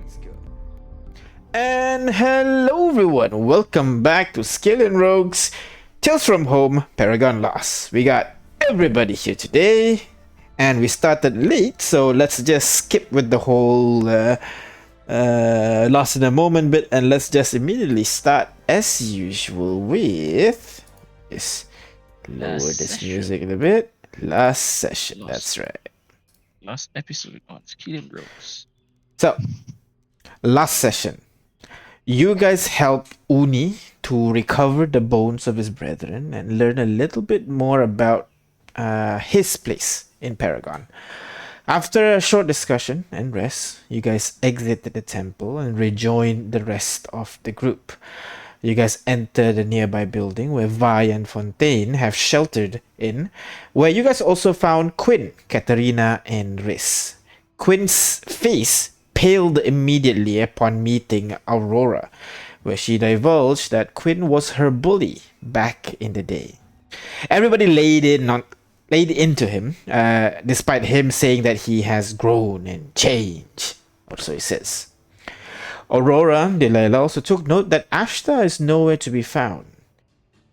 Let's go. And hello everyone, welcome back to Skyllian Rogues Tales from Home, Paragon Lost. We got everybody here today, and we started late, so let's just skip with the whole Lost in a Moment bit, and let's just immediately start as usual with this. Lower this music a little bit. Last session, that's right. Last episode on Skyllian Rogues. So, last session. You guys help Uni to recover the bones of his brethren and learn a little bit more about his place in Paragon. After a short discussion and rest, you guys exited the temple and rejoined the rest of the group. You guys enter the nearby building where Vi and Fontaine have sheltered in, where you guys also found Quinn, Katarina, and Riz. Quinn's face paled immediately upon meeting Aurora, where she divulged that Quinn was her bully back in the day. Everybody laid into him, despite him saying that he has grown and changed, or so he says. Aurora Delilah also took note that Ashta is nowhere to be found.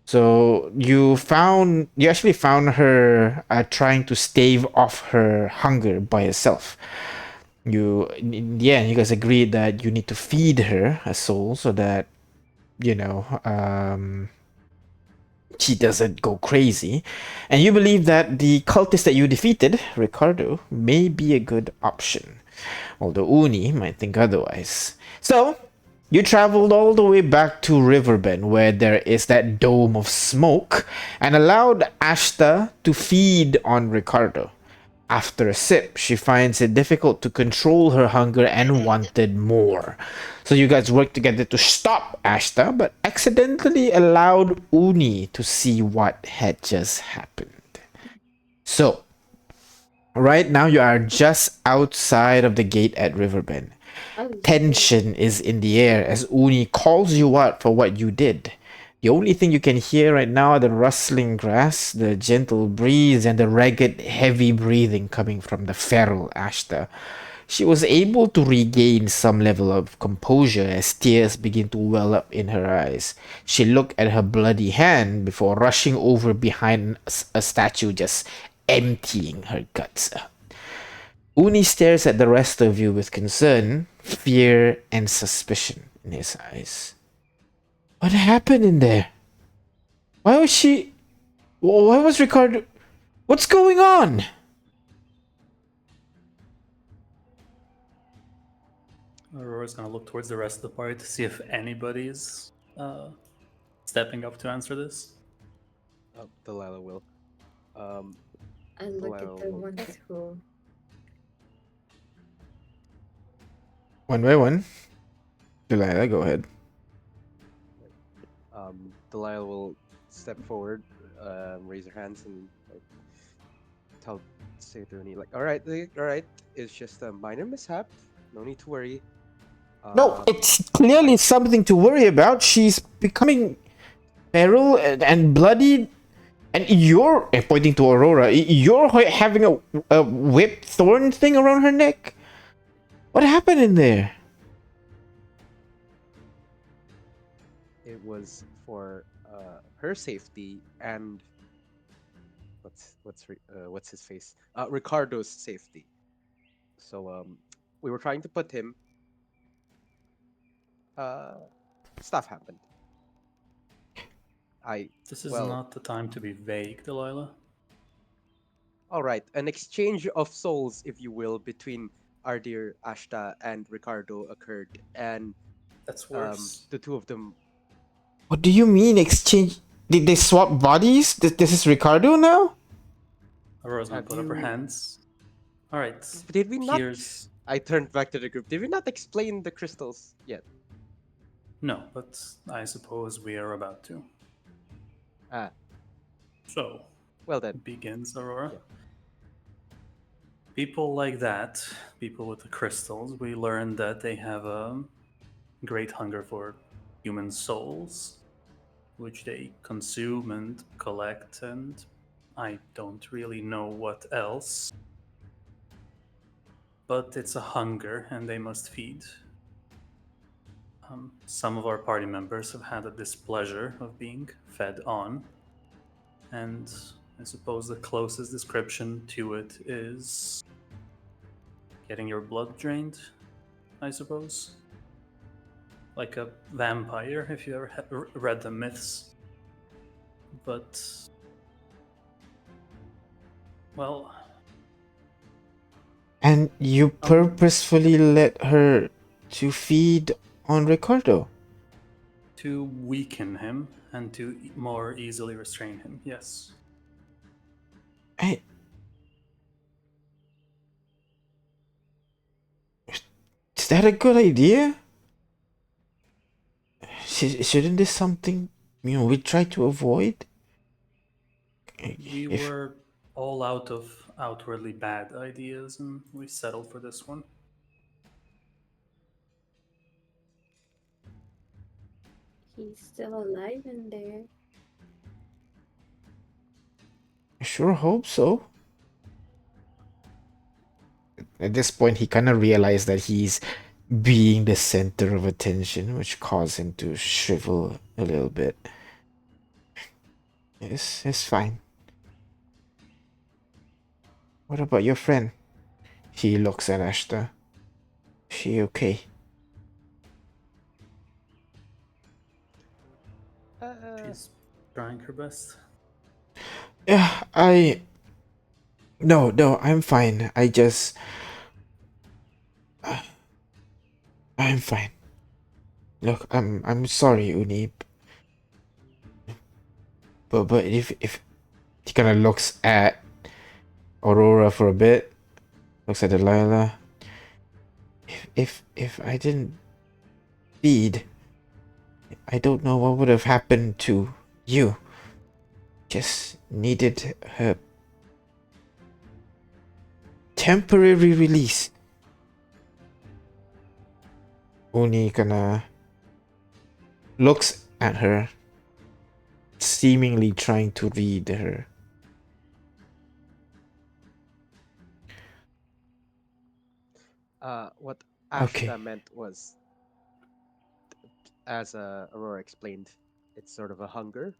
So you actually found her trying to stave off her hunger by herself. You guys agreed that you need to feed her a soul so that you know she doesn't go crazy, and you believe that the cultist that you defeated, Ricardo, may be a good option, although Uni might think otherwise. So you traveled all the way back to Riverbend, where there is that dome of smoke, and allowed Ashta to feed on Ricardo. After a sip, she finds it difficult to control her hunger and wanted more. So you guys worked together to stop Ashta, but accidentally allowed Uni to see what had just happened. So, right now you are just outside of the gate at Riverbend. Tension is in the air as Uni calls you out for what you did. The only thing you can hear right now are the rustling grass, the gentle breeze, and the ragged, heavy breathing coming from the feral Ashta. She was able to regain some level of composure as tears begin to well up in her eyes. She looked at her bloody hand before rushing over behind a statue, just emptying her guts out. Uni stares at the rest of you with concern, fear, and suspicion in his eyes. What happened in there? Why was she. Why was Ricardo. What's going on? Aurora's gonna look towards the rest of the party to see if anybody's stepping up to answer this. Delilah will. I look at the ones who. One by one. Delilah, go ahead. Delilah will step forward, raise her hands, and say to Uni, all right, it's just a minor mishap. No need to worry. No, it's clearly something to worry about. She's becoming feral and bloodied. And you're, pointing to Aurora, you're having a whip thorn thing around her neck? What happened in there? It was for her safety and what's his face? Ricardo's safety. So we were trying to put him. Stuff happened. This is not the time to be vague, Delilah. All right, an exchange of souls, if you will, between our dear Ashta and Ricardo occurred, and that's worse. The two of them. What do you mean exchange? Did they swap bodies? This is Ricardo now? Aurora's gonna put up her hands. All right. Did we not? I turned back to the group. Did we not explain the crystals yet? No, but I suppose we are about to. So, well then, begins Aurora. Yeah. People like that, people with the crystals, we learned that they have a great hunger for human souls, which they consume and collect, and I don't really know what else. But it's a hunger, and they must feed. Some of our party members have had the displeasure of being fed on, and I suppose the closest description to it is getting your blood drained, I suppose. Like a vampire, if you ever read the myths. But, well, And you purposefully let her to feed on Ricardo? to weaken him and to more easily restrain him, yes. I, is that a good idea? Shouldn't this something we try to avoid? We were all out of outwardly bad ideas and we settled for this one. He's still alive in there. I sure hope so. At this point, he kind of realized that he's being the center of attention, which caused him to shrivel a little bit. It's fine. What about your friend? He looks at Ashta. Is she okay? She's trying her best. Yeah, No, I'm fine. I'm fine. Look, I'm sorry, Uni. But if he kind of looks at Aurora for a bit, looks at Delilah. If I didn't feed, I don't know what would have happened to you. Just needed her temporary release. Uni kinda looks at her, seemingly trying to read her. What Okay. Ashta meant was, as Aurora explained, it's sort of a hunger,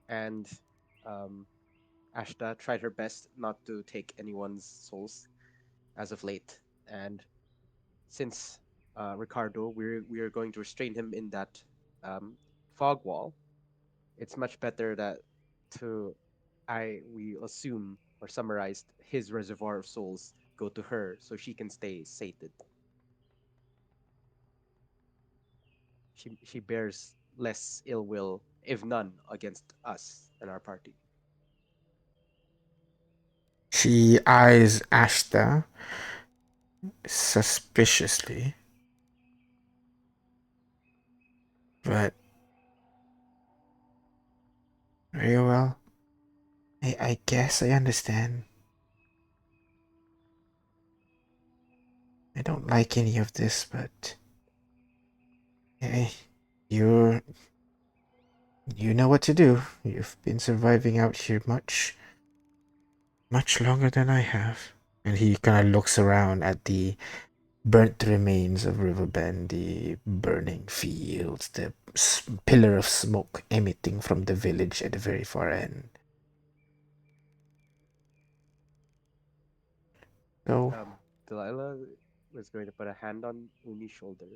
and Ashta tried her best not to take anyone's souls as of late, and since Ricardo, we are going to restrain him in that fog wall. It's much better that to we assume or summarized his reservoir of souls go to her so she can stay sated. She bears less ill will, if none, against us and our party. She eyes Ashta suspiciously. But very well. I guess I understand. I don't like any of this, but hey, you know what to do. You've been surviving out here much longer than I have. And he kind of looks around at the burnt remains of Riverbend, the burning fields, the pillar of smoke emitting from the village at the very far end. So, Delilah was going to put a hand on Uni's shoulder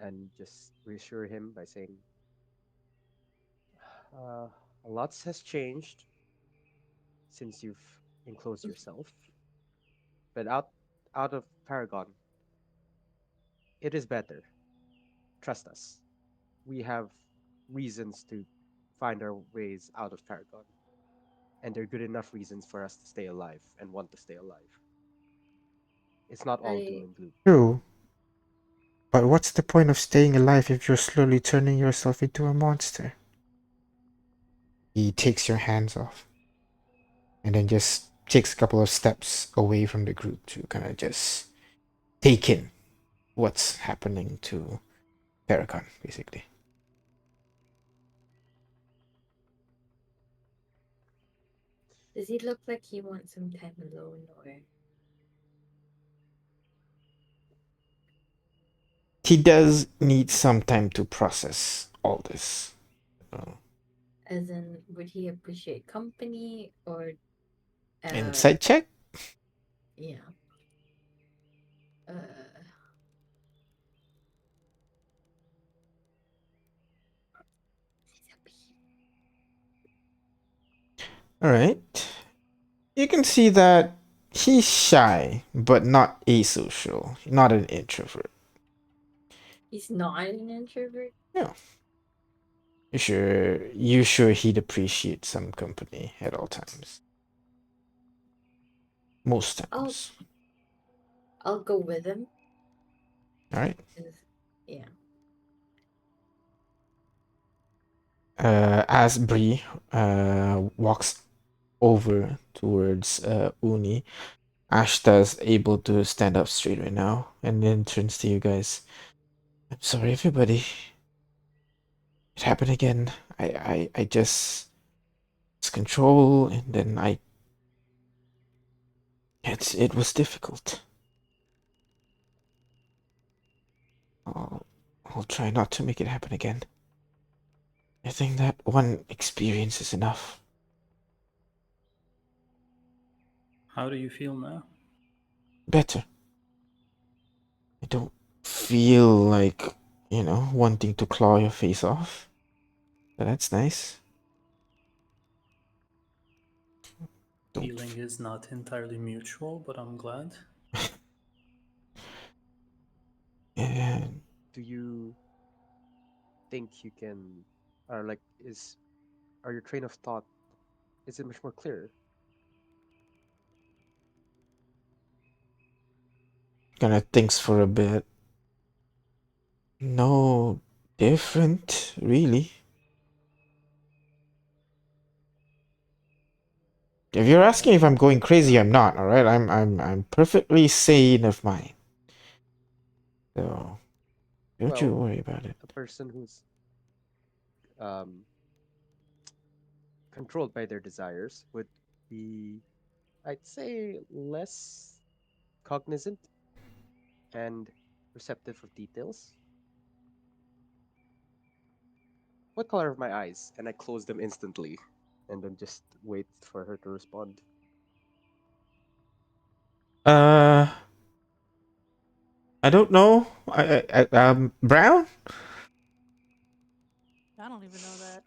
and just reassure him by saying, "A lot has changed since you've enclosed yourself, but out of Paragon, it is better. Trust us. We have reasons to find our ways out of Paragon, and they're good enough reasons for us to stay alive and want to stay alive. It's not all doom I and gloom." true. But what's the point of staying alive if you're slowly turning yourself into a monster? He takes your hands off and then just takes a couple of steps away from the group to kind of just take in what's happening to Paragon, basically. Does he look like he wants some time alone, or he does need some time to process all this. As in, would he appreciate company or Insight check? yeah. All right. You can see that he's shy, but not asocial, not an introvert. He's not an introvert. Yeah. You sure he'd appreciate some company at all times. Most times. I'll go with him. All right. Yeah. As Bree walks over towards Uni, Ashta's able to stand up straight right now and then turns to you guys. I'm sorry, everybody. It happened again. I just lost control and then it was difficult. I'll try not to make it happen again. I think that one experience is enough. How do you feel now? Better. I don't feel like, wanting to claw your face off. But that's nice. Healing is not entirely mutual, but I'm glad. And Do you think you can, or like, are your train of thought, is it much more clear? kind of thinks for a bit. No different, really. If you're asking if I'm going crazy, I'm not. All right, I'm perfectly sane of mind. So don't you Well, worry about it. a person who's um, controlled by their desires would be, I'd say, less cognizant and receptive of details. What color are my eyes? And I close them instantly and then just wait for her to respond. Uh, I don't know. Brown. I don't even know that.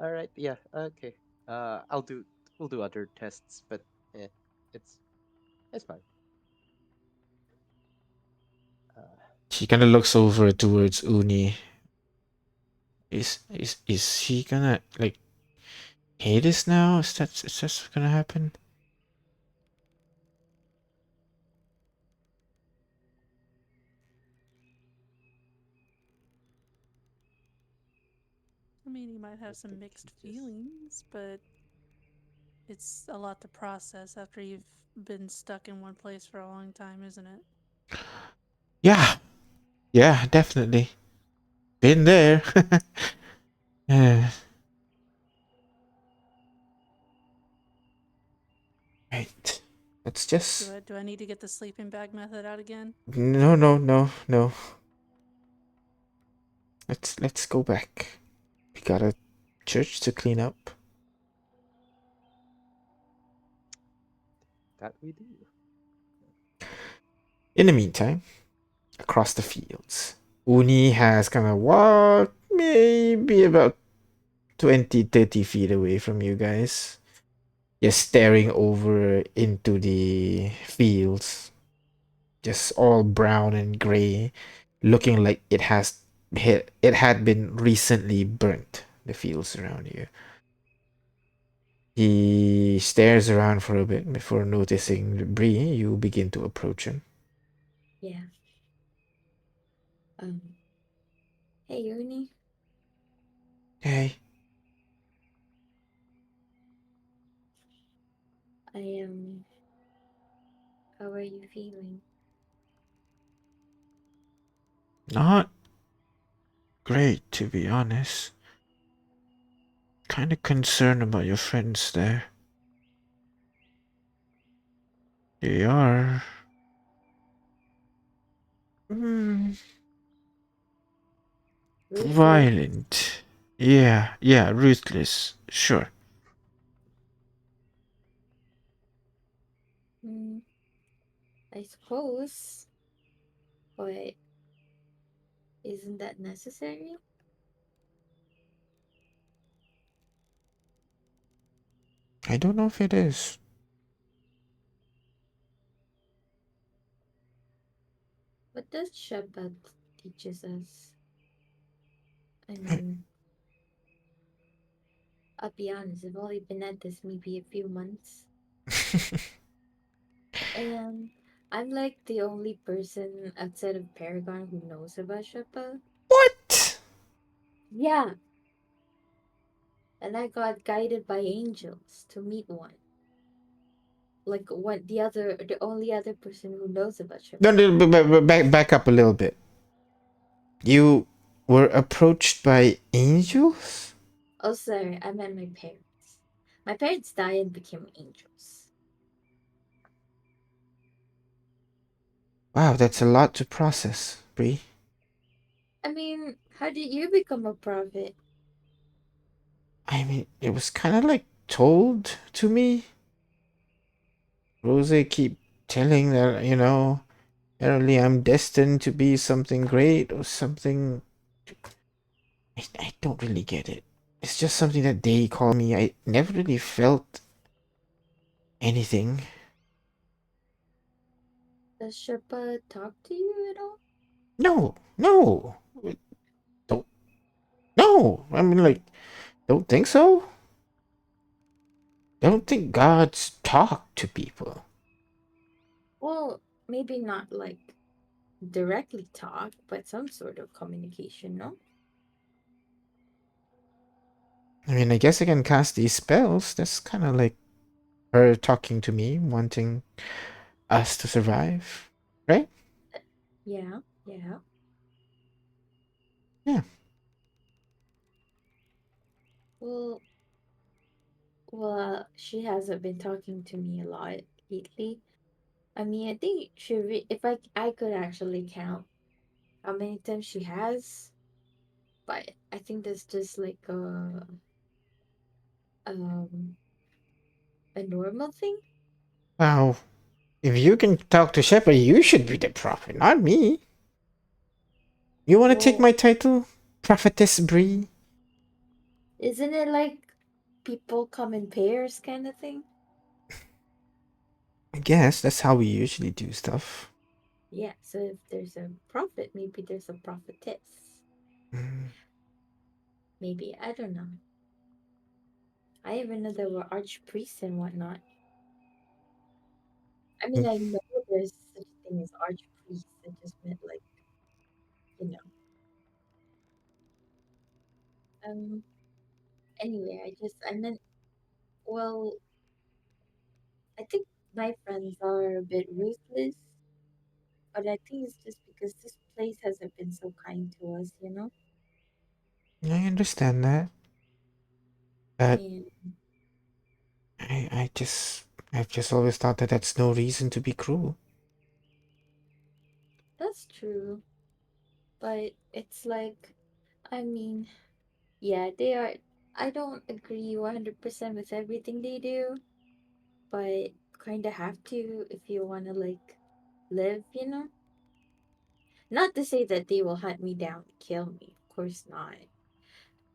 All right, yeah, okay. We'll do other tests, but eh, it's it's fine. Uh, She kind of looks over towards Uni. Is she gonna like hate us now? Is that gonna happen? I mean, you might have I some think mixed he just feelings, but it's a lot to process after you've been stuck in one place for a long time, isn't it? Yeah, definitely. Been there. Yeah. Right. Let's just Do I need to get the sleeping bag method out again? no. Let's go back. We got a church to clean up. that we do. In the meantime, across the fields, Uni has kind of walked maybe about 20-30 feet away from you guys. Just staring over into the fields. Just all brown and gray, looking like it had been recently burnt, the fields around you. He stares around for a bit before noticing Bree. You begin to approach him. Yeah. Hey, Uni. Hey, I am. How are you feeling? not great to be honest. Kind of concerned about your friends there. They are Ruthless. Violent. Yeah, ruthless. Sure. Hmm, I suppose. But isn't that necessary? I don't know if it is. What does Shabbat teaches us? I mean, I'll be honest, I've only been at this maybe a few months. And I'm like the only person outside of Paragon who knows about Shabbat. What? Yeah, and I got guided by angels to meet one. Like what the only other person who knows about No, Shabbat. no, back up a little bit. You were approached by angels? Oh, sorry, I meant my parents. My parents died and became angels. Wow, that's a lot to process, Bree. I mean, how did you become a prophet? I mean, it was kind of like told to me. Rose keep telling that, apparently I'm destined to be something great or something. I don't really get it. It's just something that they call me. I never really felt anything. Does Shabbat talk to you at all? No. Don't. No. I mean, like, don't think so. Don't think gods talk to people. Well, maybe not like directly talk, but some sort of communication, no? I mean, I guess I can cast these spells. That's kind of like her talking to me, wanting us to survive, right? Yeah, yeah. Yeah. Well, she hasn't been talking to me a lot lately. I mean, I think if I could actually count how many times she has, but I think that's just like um a normal thing. Wow. If you can talk to Shepard, you should be the prophet, not me. You want to take Well, my title? Prophetess Bree? isn't it like people come in pairs kind of thing? I guess that's how we usually do stuff. Yeah, so if there's a prophet, maybe there's a prophetess. Mm. Maybe, I don't know. I even know there were archpriests and whatnot. I mean, I know there's such a thing as archpriests. I just meant like, you know. Um. Anyway, I meant, well, I think my friends are a bit ruthless, but I think it's just because this place hasn't been so kind to us, you know. I understand that, but And I've just always thought that that's no reason to be cruel. that's true. But it's like, I mean, yeah, they are. I don't agree 100% with everything they do, but kind of have to if you want to, like, live, you know? Not to say that they will hunt me down and kill me. Of course not.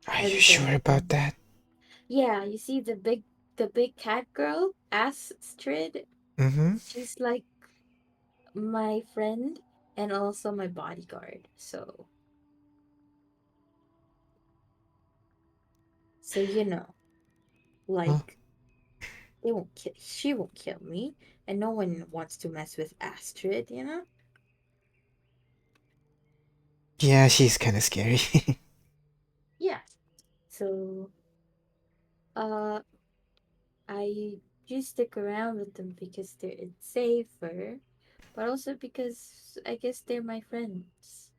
Are you Heavens sure about above. that? Yeah, you see the big cat girl, Astrid? Mm-hmm. She's like my friend and also my bodyguard. So Well, like she won't kill me, and no one wants to mess with Astrid, you know? yeah, she's kind of scary. Yeah. So uh I do stick around with them because it's safer, but also because I guess they're my friends.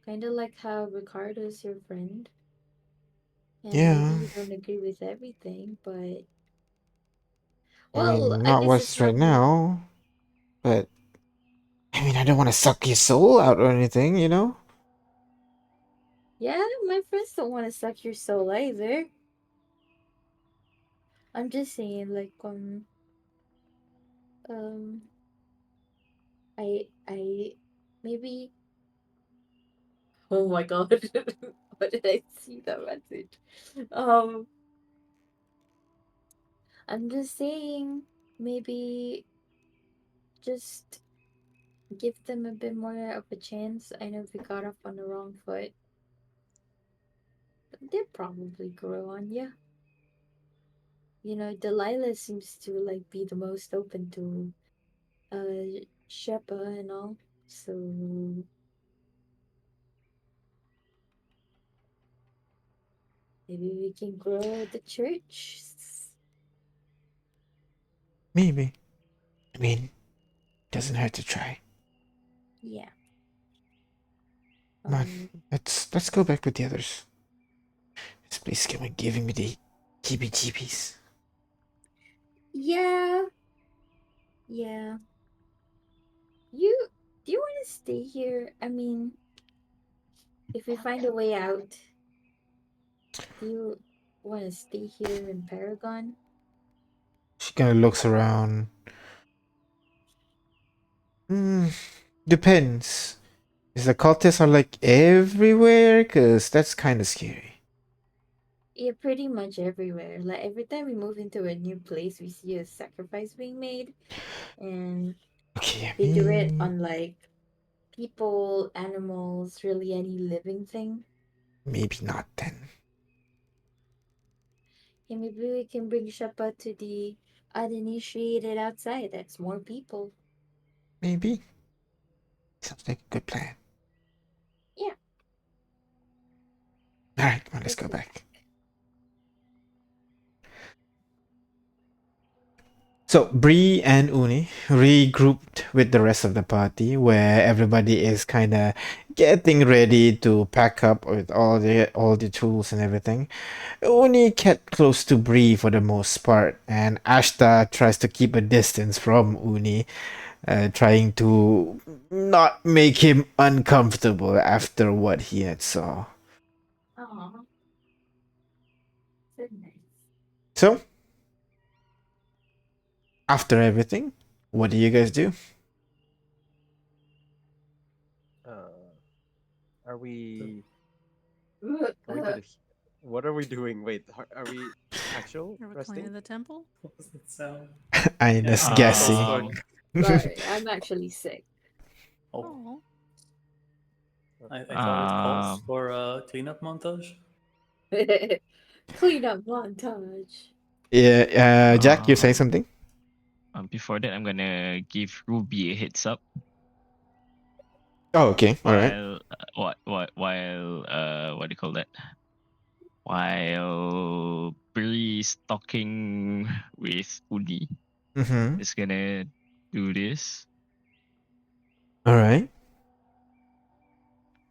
Kind of like how Ricardo's your friend, and maybe Yeah, you don't agree with everything, but I well, mean, I not guess it's what's right not me. now, but I mean, I don't want to suck your soul out or anything, you know? Yeah, my friends don't want to suck your soul either. I'm just saying, like, um, I, maybe. Oh my god, what did I see that message? Um, I'm just saying, maybe just give them a bit more of a chance. I know we got off on the wrong foot, but they'll probably grow on you. You know, Delilah seems to like be the most open to Sheppa and all. So maybe we can grow the church. Maybe. I mean, doesn't hurt to try. Yeah. Come on, Um. let's go back with the others. This place is giving me the heebie-jeebies. Yeah. Yeah. You do you want to stay here? I mean, if we find a way out, do you want to stay here in Paragon? She kind of looks around. Hmm, depends. Is the cultists are like everywhere? Cause that's kind of scary. Yeah, pretty much everywhere. Like every time we move into a new place, we see a sacrifice being made, and Okay, I they do it mean, on like people, animals, really any living thing. maybe not then. Hey, maybe we can bring Sheppa to the uninitiated outside. That's more people. Maybe. Sounds like a good plan. Yeah, Alright, come on, let's let's go see. back. So Bree and Uni regrouped with the rest of the party, where everybody is kind of getting ready to pack up with all the tools and everything. Uni kept close to Bree for the most part, and Ashta tries to keep a distance from Uni, trying to not make him uncomfortable after what he had saw. Aw, so nice. So after everything, what do you guys do? Uh, are we going to the? What are we doing? Wait, are we actual Are we resting? cleaning the temple? What was that sound? I'm Yeah, just I'm guessing. stuck. Sorry, I'm actually sick. Oh, Oh, I thought it calls Um, for a cleanup montage. Clean up montage. Yeah, Jack, you're saying um, something? before that, I'm gonna give Ruby a heads up Oh, okay, all right. what do you call that? While Bree's talking with Uni, Mm-hmm. is gonna do this. All right.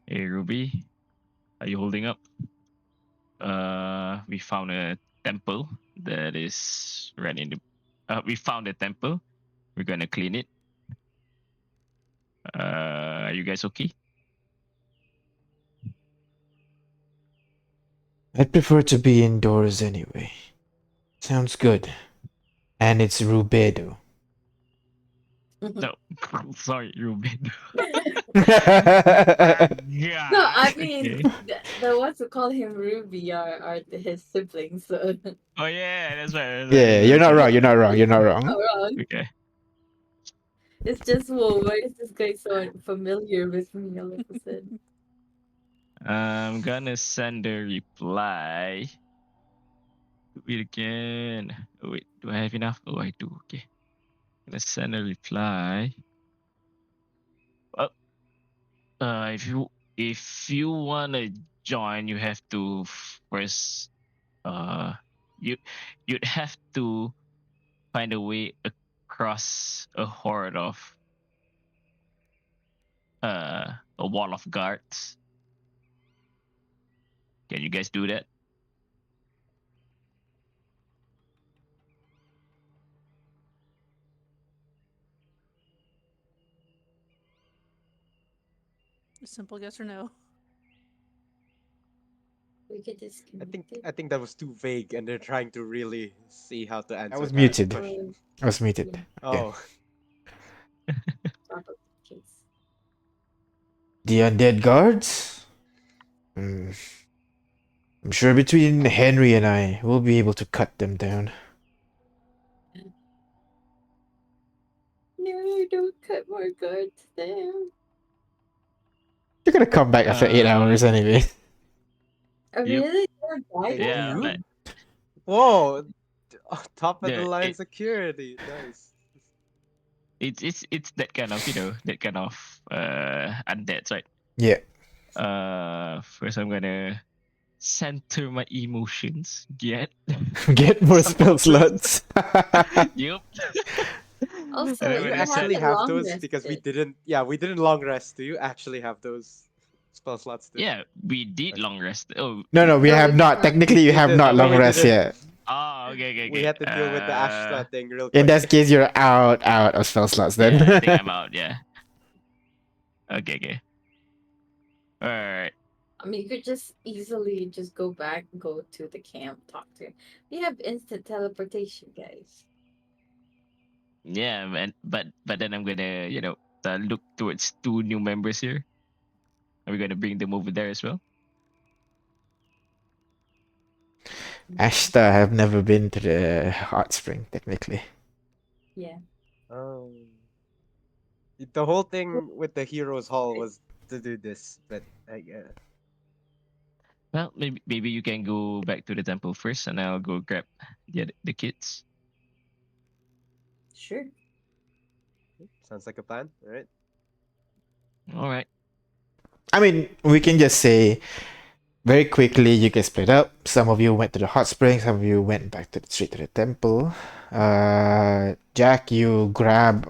Hey Ruby, are you holding up? We found a temple that is right in the. We found a temple. We're gonna clean it. Are you guys okay? I'd prefer to be indoors anyway. Sounds good. And it's Rubedo. No, sorry, Ruby. No, Yeah. I mean Okay. the ones who call him Ruby are his siblings, so Oh yeah, that's right. That's right. Yeah, That's right. you're not Okay. wrong. You're not wrong. You're not not wrong. wrong. Okay. It's just, whoa, why is this guy so unfamiliar with me all of a sudden? I'm gonna send a reply. Do it again. Oh, wait, do I have enough? Oh, I do. Okay. Gonna send a reply. Well, if you wanna join, you have to first uh you you'd have to find a way across a horde of a wall of guards. Can you guys do that? a simple yes or no. we could disconnect it. I think that was too vague, and they're trying to really see how to answer was that muted. question. I was muted. Yeah, Okay. Oh, probably the case. The undead guards? Hmm. I'm sure between Henry and I, we'll be able to cut them down. No, don't cut more guards down. You're gonna come back after 8 hours anyway. Oh, Yep. really? They're Wait, dying? Yeah, you? but Whoa! Top of the the line it, security. Nice. it's that kind of that kind of undead, right? Yeah. First I'm gonna center my emotions. Get more Some spell of those- slots. Yep. Also, And I'm Do you gonna you actually haven't have long those? Because we rested. didn't. Yeah, we didn't long rest. Do you actually have those spell slots? Too? Yeah, we did Okay. long rest. Oh, No, we No, have we did not. not. Technically, you We have did, not but long we rest didn't. yet. okay. We had to deal with the Ashta thing real quick. In that case, you're out of spell slots then. Yeah, I think I'm out. Yeah. Okay. All right. I mean, you could just easily just go back, go to the camp, talk to him. We have instant teleportation, guys. Yeah, man. But then I'm gonna look towards two new members here. Are we gonna bring them over there as well? Ashta have never been to the hot spring, technically. Yeah. Oh. The whole thing with the Heroes Hall was to do this, but Well, maybe you can go back to the temple first, and I'll go grab the kids. Sure. sounds like a plan. All right. All right. I mean, we can just say very quickly you can split up. Some of you went to the hot spring, some of you went back to straight to the temple. Jack, you grab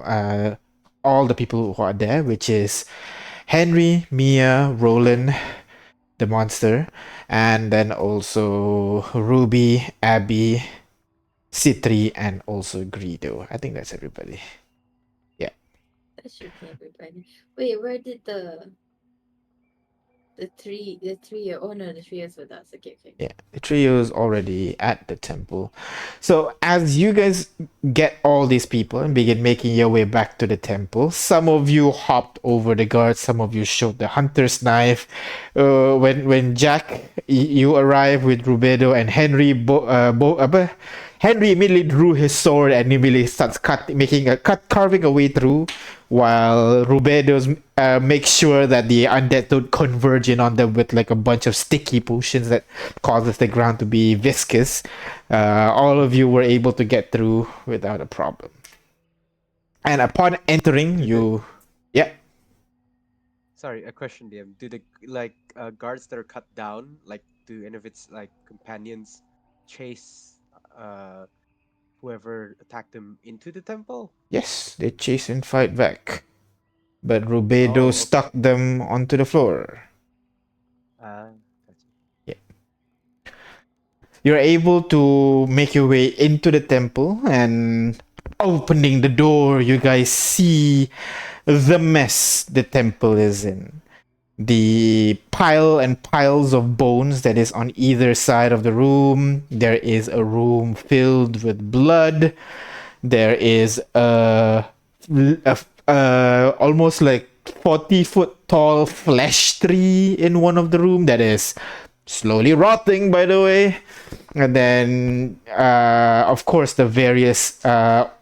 all the people who are there, which is Henry, Mia, Roland, the monster, and then also Ruby, Abby, Citri, and also Greedo. I think that's everybody. That should be everybody. Wait, where did the trio? Oh no, the trio's with us. Okay. Yeah, the trio is already at the temple. So as you guys get all these people and begin making your way back to the temple, some of you hopped over the guards, some of you showed the hunter's knife. When Jack, you arrive with Rubedo and Henry, Henry immediately drew his sword and immediately starts carving a way through, while Rubedo's makes sure that the undead don't converge in on them with like a bunch of sticky potions that causes the ground to be viscous. All of you were able to get through without a problem. And upon entering, you, yeah. Sorry, a question, DM. Do the guards that are cut down, like, do any of its like companions chase whoever attacked them into the temple? Yes, they chase and fight back. But Rubedo Oh, okay. stuck them onto the floor. Gotcha. You're able to make your way into the temple, and opening the door, you guys see the mess the temple is in. The pile and piles of bones that is on either side of the room. There is a room filled with blood. There is a almost like 40-foot tall flesh tree in one of the room that is slowly rotting, by the way. And then of course the various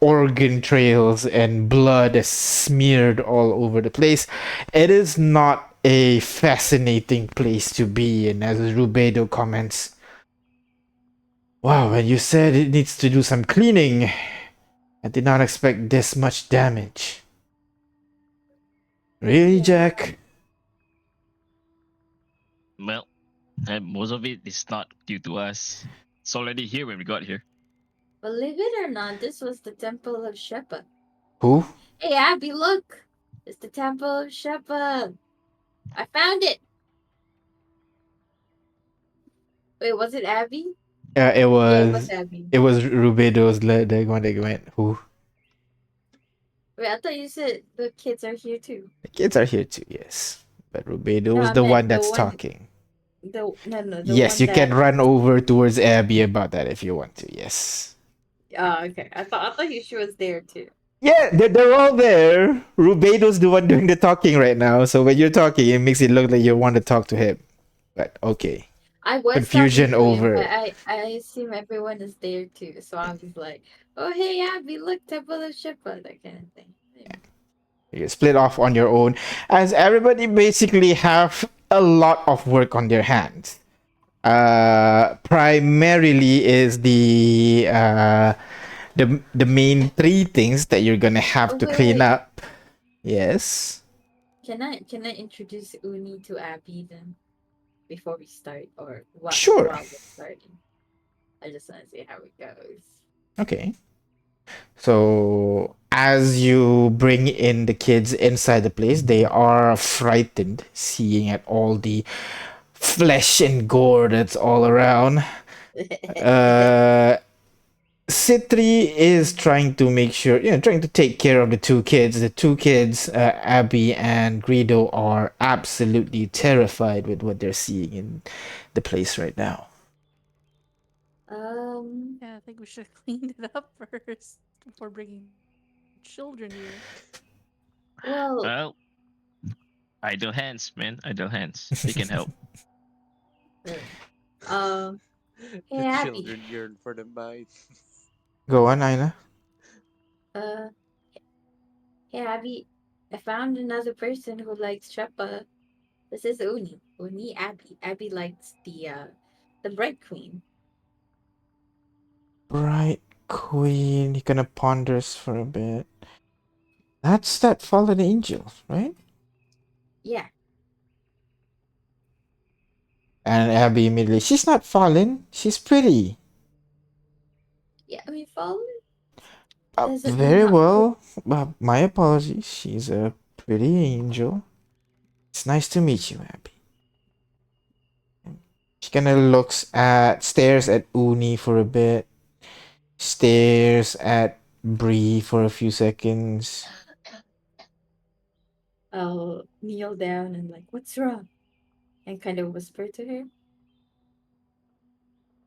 organ trails and blood is smeared all over the place. It is not a fascinating place to be in, as Rubedo comments. Wow, when you said it needs to do some cleaning, I did not expect this much damage. Really, Jack? Well, most of it is not due to us. It's already here when we got here. Believe it or not, this was the Temple of Shepa. Who? Hey, Abby, look! It's the Temple of Shepa. I found it. Wait, was it Abby? It Yeah, it was was Abby. Rubedo's the one that went. Who? Wait, I thought you said the kids are here too. The kids are here too, yes. But Rubedo No, was I the meant one the that's one. talking. The Yes, one you can that. run over towards Abby about that if you want to. Yes. Oh, okay. I thought she was there too. Yeah, they're all there. Rubedo's the one doing the talking right now. So when you're talking, it makes it look like you want to talk to him. But okay. I was talking Confusion to him, but over. I assume everyone is there too. So I was like, "Oh hey Abby, look, Temple of Shippa," that kind of thing. You split off on your own, as everybody basically have a lot of work on their hands. Primarily is the main three things that you're gonna have Oh to clean wait. up. Yes. Can I introduce Uni to Abby then before we start or Sure. while we're starting? I just want to see how it goes. Okay. So as you bring in the kids inside the place, they are frightened seeing at all the flesh and gore that's all around. Uh, Citri is trying to make sure, trying to take care of the two kids. The two kids, Abby and Greedo, are absolutely terrified with what they're seeing in the place right now. Yeah, I think we should clean it up first before bringing children here. well, Well, idle hands, man. Idle hands. They can help. um, hey The Abby, children yearn for the mine. Go on, Aina. uh, hey Abby, I found another person who likes Sheppa. This is Uni. Uni Abby. Abby likes the Bright Queen. Bright Queen. He kind of ponders for a bit. That's that fallen angel, right? Yeah, And Abby immediately, she's not fallen. She's pretty. yeah. I mean, follow doesn't mean Very not. well. My apologies. She's a pretty angel. It's nice to meet you, Abby. She kind of stares at Uni for a bit, stares at Bree for a few seconds. I'll kneel down and like, what's wrong? And kind of whisper to her.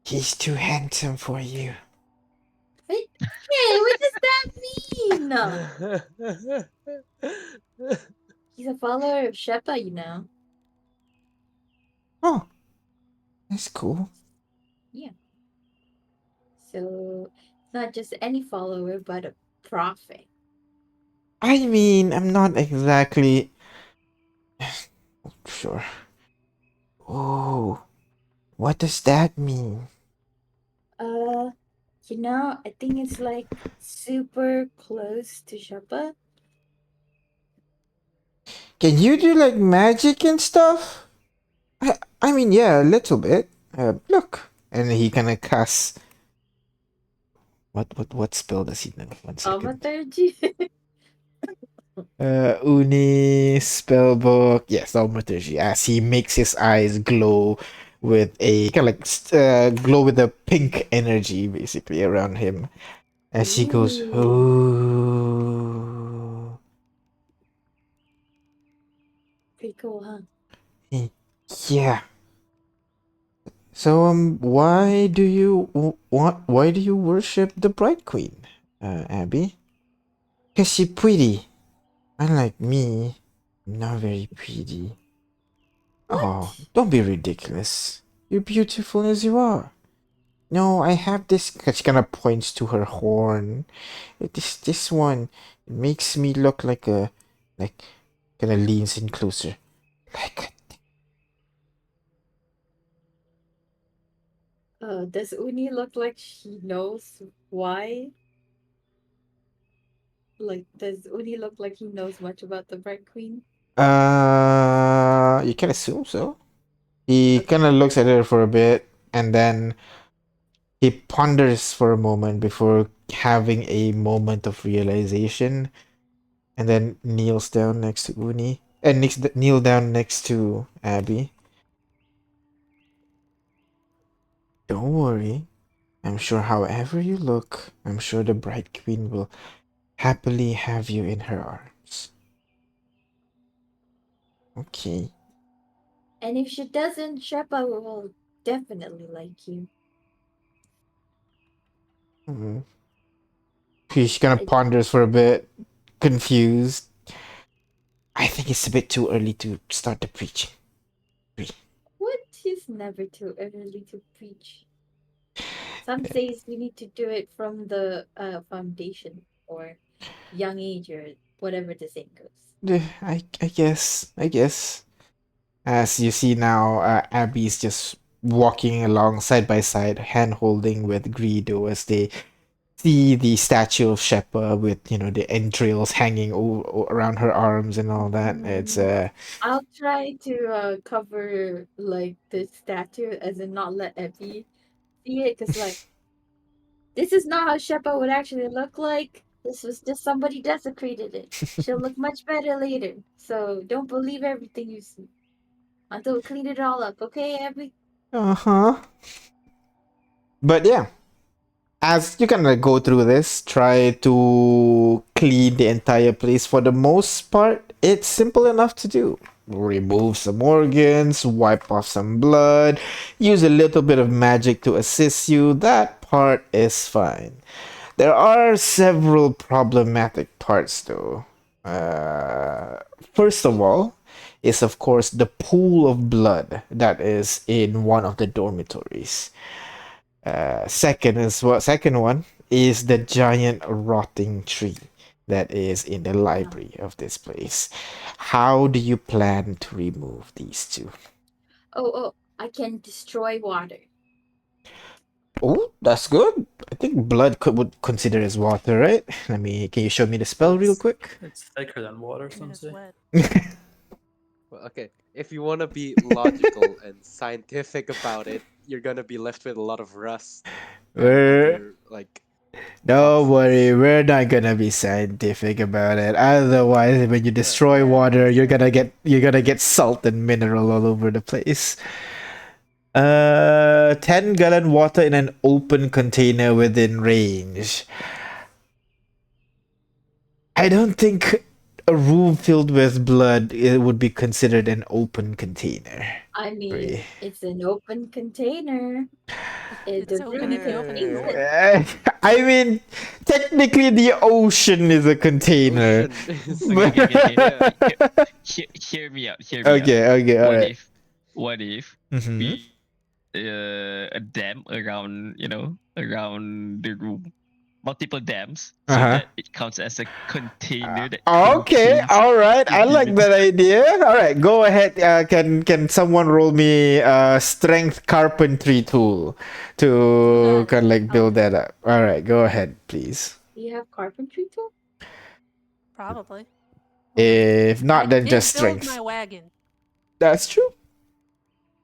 He's too handsome for you. Hey, what does that mean? He's a follower of Sheppa, you know. Oh, that's cool. Yeah. So it's not just any follower, but a prophet. I mean, I'm not exactly sure. Oh, what does that mean? Uh, I think it's like super close to Sheppa. Can you do like magic and stuff? I mean, yeah, a little bit. Look, and he kind of casts. What spell does he know? 1 second. Thaumaturgy. Uni spellbook. Yes, thaumaturgy. As he makes his eyes glow with a kind of like glow with a pink energy basically around him. As she goes, Ooh. oh, Pretty cool, huh? yeah. So why do you why do you worship the Bright Queen, Abby? Cause she pretty. Unlike me, I'm not very pretty. Oh, What? don't be ridiculous. You're beautiful as you are. No, I have this. She kind of points to her horn. This one, it makes me look like a, like, kind of leans in closer, like Does Uni look like she knows why? Like, does Uni look like he knows much about the Bright Queen? You can assume so. He Okay. kind of looks at her for a bit, and then he ponders for a moment before having a moment of realization, and then kneels down next to Uni, and kneel down next to Abby. Don't worry. I'm sure however you look, I'm sure the Bright Queen will happily have you in her arms. Okay. And if she doesn't, Shepa will definitely like you. Mhm. She kind of I, ponders for a bit, confused. I think it's a bit too early to start the preaching. what is never too early to preach? Some says we need to do it from the foundation or young age or whatever the saying goes. I guess. As you see now, Abby's just walking along side by side, hand holding with Greedo as they see the statue of Sheppa with, the entrails hanging around her arms and all that. It's I'll try to cover like the statue as in not let Effie see it because like this is not how Sheppa would actually look like. This was just somebody desecrated it. She'll look much better later. So don't believe everything you see until we clean it all up, okay, Abby? uh-huh. But yeah, as you kind of go through this, try to clean the entire place. For the most part, it's simple enough to do. Remove some organs, wipe off some blood, use a little bit of magic to assist you. That part is fine. There are several problematic parts though. First of all, is of course the pool of blood that is in one of the dormitories. Second one is the giant rotting tree that is in the library of this place. How do you plan to remove these two? Oh, I can destroy water. Oh, that's good. I think blood would consider as water, right? Can you show me the spell real quick? It's thicker than water, I mean, it's Sensei. wet. Well, okay, if you want to be logical and scientific about it, you're gonna be left with a lot of rust and We're other like Don't worry, toxins. we're not gonna be scientific about it. Otherwise, when you destroy Yeah, water, that's you're gonna get salt and mineral all over the place. 10-gallon water in an open container within range. I don't think a room filled with blood would be considered an open container. I mean, Really. it's an open container. it's The open room if you open it. contains it. I mean, technically, the ocean is a container. Ocean is Okay, okay, okay, okay. yeah. Hear me out. Hear me out. Okay, all What right. if, what if Mhm. we a dam around, around the room, multiple dams, so Uh-huh. that it counts as a container that Okay, contains all right. the I like demons. that idea. All right, go ahead. Can someone roll me a strength carpentry tool to kind of like build that up? All right, go ahead, please. Do you have carpentry tool? Probably. If I not, then did just build strength. my wagon. That's true.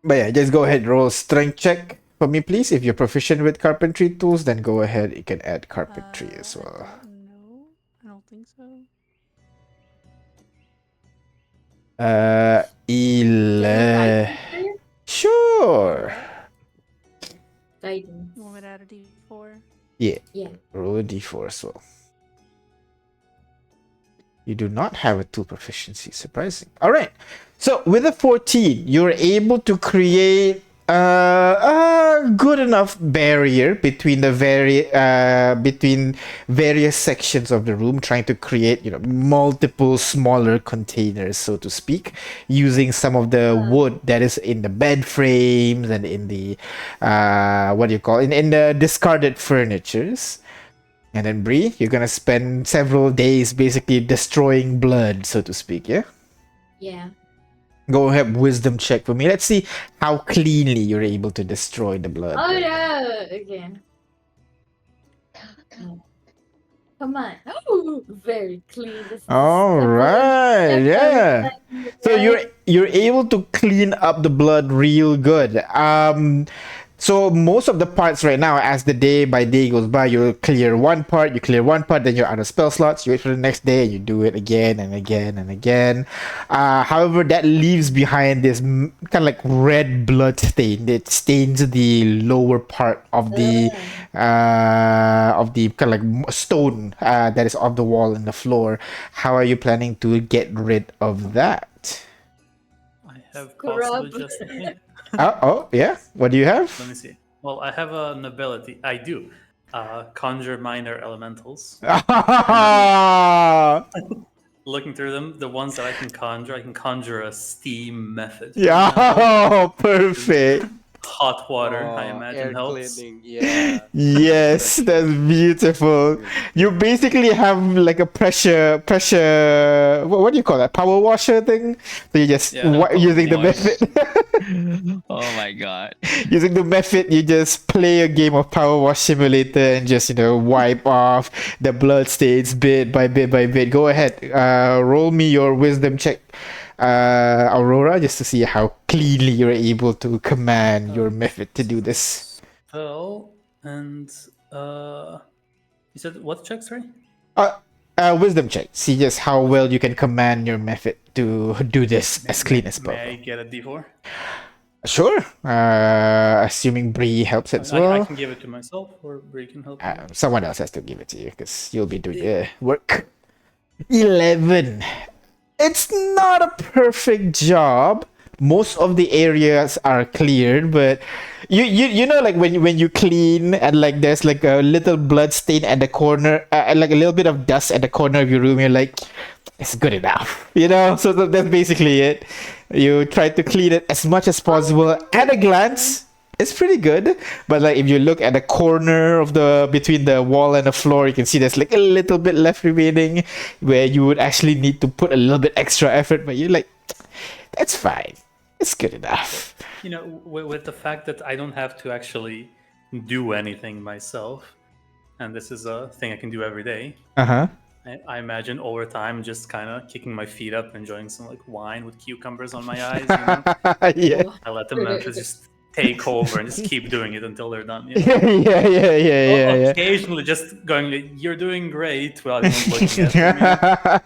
But yeah, just go ahead, roll strength check for me, please. If you're proficient with carpentry tools, then go ahead. You can add carpentry as I well. don't know. I don't think so. 11. Guidance there? Sure. Guidance. You want me to add a D4? Yeah. Yeah. Roll a d4 as well. You do not have a tool proficiency. Surprising. All right. So with a 14, you're able to create a good enough barrier between between various sections of the room, trying to create multiple smaller containers, so to speak, using some of the wood that is in the bed frames and in the what do you call in the discarded furnitures. And then Bree, you're gonna spend several days basically destroying blood, so to speak, yeah? Yeah. Go ahead, wisdom check for me. Let's see how cleanly you're able to destroy the blood. Oh right now. no! Again. Come on. Oh, very clean. This is All right, yeah. So you're able to clean up the blood real good. So most of the parts right now, as the day by day goes by, you clear one part, then you're out of spell slots. You wait for the next day, you do it again and again and again. However, that leaves behind this kind of like red blood stain. It stains the lower part of the kind of like stone that is on the wall and the floor. How are you planning to get rid of that? I have Scrub. possibly just yeah. Oh, yeah. What do you Let have? me see. Well, I have an ability. I do. Conjure minor elementals. Looking through them, the ones that I can conjure a steam method, for Yeah, example. perfect. Hot water, I Oh, imagine, air helps. cleaning. Yeah. Yes, that's Refreshing. beautiful. Really You good. basically have like a pressure. What do you call that? Power washer thing. So you just Yeah, power using the wash. method. Oh my god. Using the method, you just play a game of Power Wash Simulator and just wipe off the blood stains bit by bit by bit. Go ahead, roll me your wisdom check, Aurora, just to see how cleanly you're able to command your method to do this. Spell and you said what check? Sorry. Uh, wisdom check. See just how well you can command your method to do this as clean as May I possible. get a D4? Sure. Assuming Bree helps as I well. can give it to myself, or Brie can help me. Someone else has to give it to you because you'll be doing the work. 11. It's not a perfect job. Most of the areas are cleared, but you know, like when you clean and like there's like a little blood stain at the corner, like a little bit of dust at the corner of your room, you're like, it's good enough, so that's basically it. You try to clean it as much as possible at a glance. It's pretty good, but like if you look at the corner of the between the wall and the floor, you can see there's like a little bit left remaining where you would actually need to put a little bit extra effort, but you're like, that's fine, it's good enough. With the fact that I don't have to actually do anything myself, and this is a thing I can do every day, Uh-huh. I imagine over time just kind of kicking my feet up, enjoying some like wine with cucumbers on my eyes. Yeah. I let the mantras just take over and just keep doing it until they're done. Yeah. Occasionally, just going, "You're doing great," while anyone looking at them.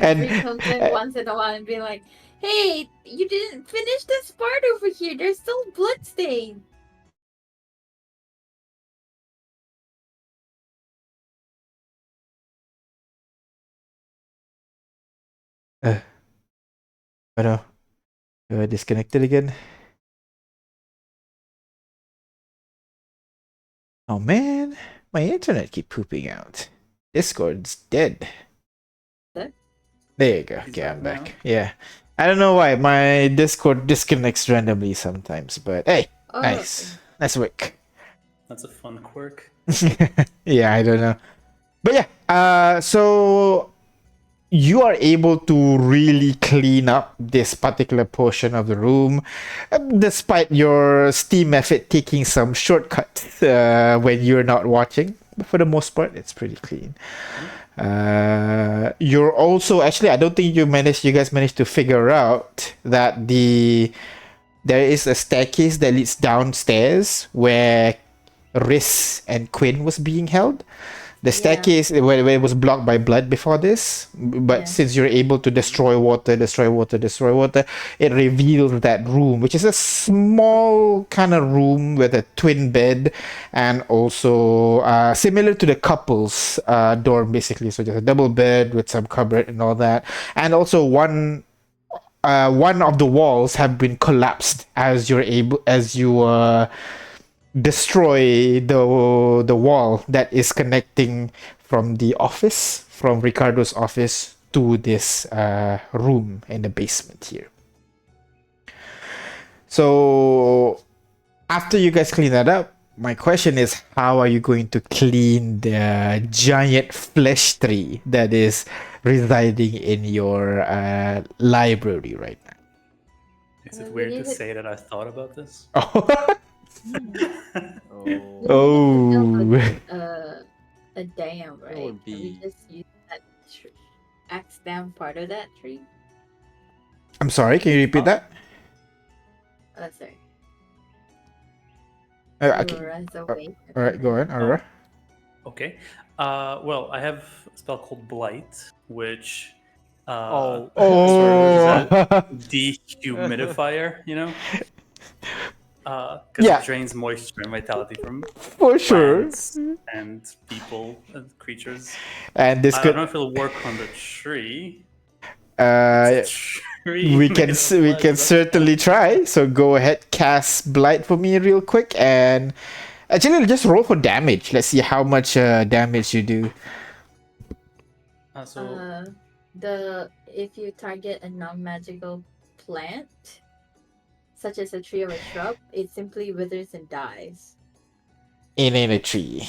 And And Bree comes in once in a while and be like, "Hey, you didn't finish this part over here. There's still blood stain." oh no, disconnected again. Oh man, my internet keep pooping out. Discord's dead. Huh? There you go. He's Okay, I'm back back. now. Yeah. I don't know why my Discord disconnects randomly sometimes, but hey, Oh, nice. Nice work. That's a fun quirk. Yeah, I don't know. But yeah, so you are able to really clean up this particular portion of the room, despite your Steam method taking some shortcuts when you're not watching. But for the most part, it's pretty clean. You're also actually, I don't think you guys managed to figure out that there is a staircase that leads downstairs where Riss and Quinn was being held. The staircase where it was blocked by blood before this, but Yeah. since you're able to destroy water, it reveals that room, which is a small kind of room with a twin bed, and also similar to the couple's dorm, basically. So just a double bed with some cupboard and all that, and also one of the walls have been collapsed as you destroy the wall that is connecting from Ricardo's office to this room in the basement here. So after you guys clean that up, my question is, how are you going to clean the giant flesh tree that is residing in your library right now? Is it I weird to believe it- say that I thought about this? Oh. A dam, right? would Can we be- just use that axe down part of that tree? I'm sorry, can you repeat that? Sorry. Okay. Aurora's awake. All right, go on, Aurora. Okay. Well, I have a spell called Blight, which Oh. serves as Oh, a dehumidifier, because Yeah. it drains moisture and vitality from for sure. plants and people and creatures. And this I don't could know if it'll work on the tree. uh It's a tree. We made can of we blood, can that's certainly try. So go ahead, cast blight for me real quick, and actually just roll for damage. Let's see how much damage you do. So If you target a non-magical plant, such as a tree or a shrub, it simply withers and dies. It ain't a tree.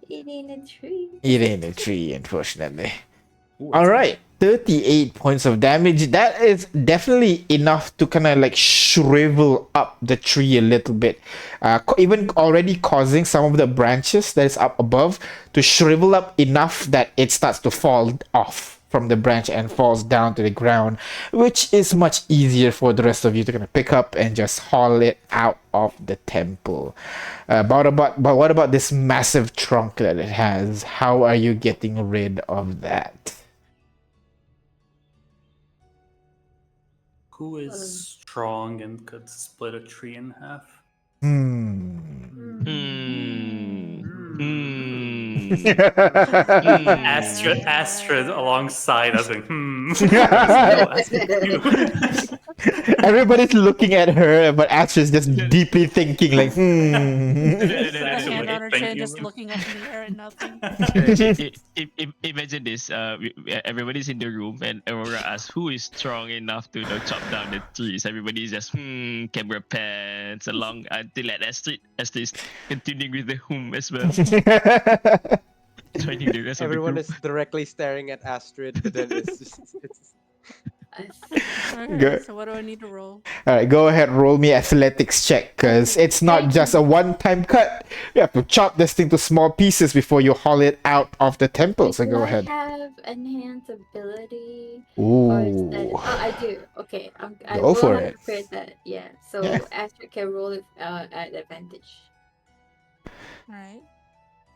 It ain't a tree. It ain't a tree, unfortunately. ooh, All it's right, 38 points of damage. That is definitely enough to kind of like shrivel up the tree a little bit. Even already causing some of the branches that is up above to shrivel up enough that it starts to fall off from the branch and falls down to the ground, which is much easier for the rest of you to kind of pick up and just haul it out of the temple. But what about this massive trunk that it has? How are you getting rid of that? Who is strong and could split a tree in half? Hmm. Astrid alongside us going, No, Astrid, you. Everybody's looking at her, but Astrid's just deeply thinking, like, Just a Actually, hand on her thank chin, you. just looking up in the air at nothing. Imagine this. Everybody's in the room, and Aurora asks, "Who is strong enough to chop down the trees?" Everybody's just camera pans along until at Astrid is continuing with the as well, joining the rest Everyone of the is directly staring at Astrid, but then it's just Okay, Good. so what do I need to roll? All right, go ahead, roll me athletics check, because it's not just a one-time cut. You have to chop this thing to small pieces before you haul it out of the temple. So Do go I ahead. have enhance ability? Or is that Ooh. oh, I do. Okay, I Go will for have it. prepared that. Yeah, so Yeah. Astrid can roll it at advantage. Alright.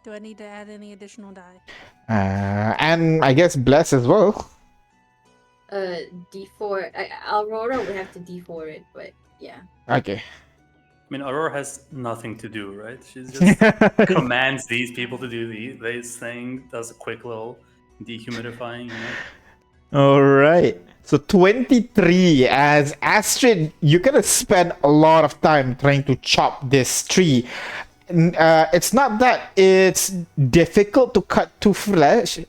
Do I need to add any additional die? And I guess bless as well. D4. Aurora would have to D4 it, but yeah. Okay. I mean, Aurora has nothing to do, right? She's just commands these people to do this thing, does a quick little dehumidifying, All right. So 23, as Astrid, you're gonna spend a lot of time trying to chop this tree. It's not that it's difficult to cut to flesh,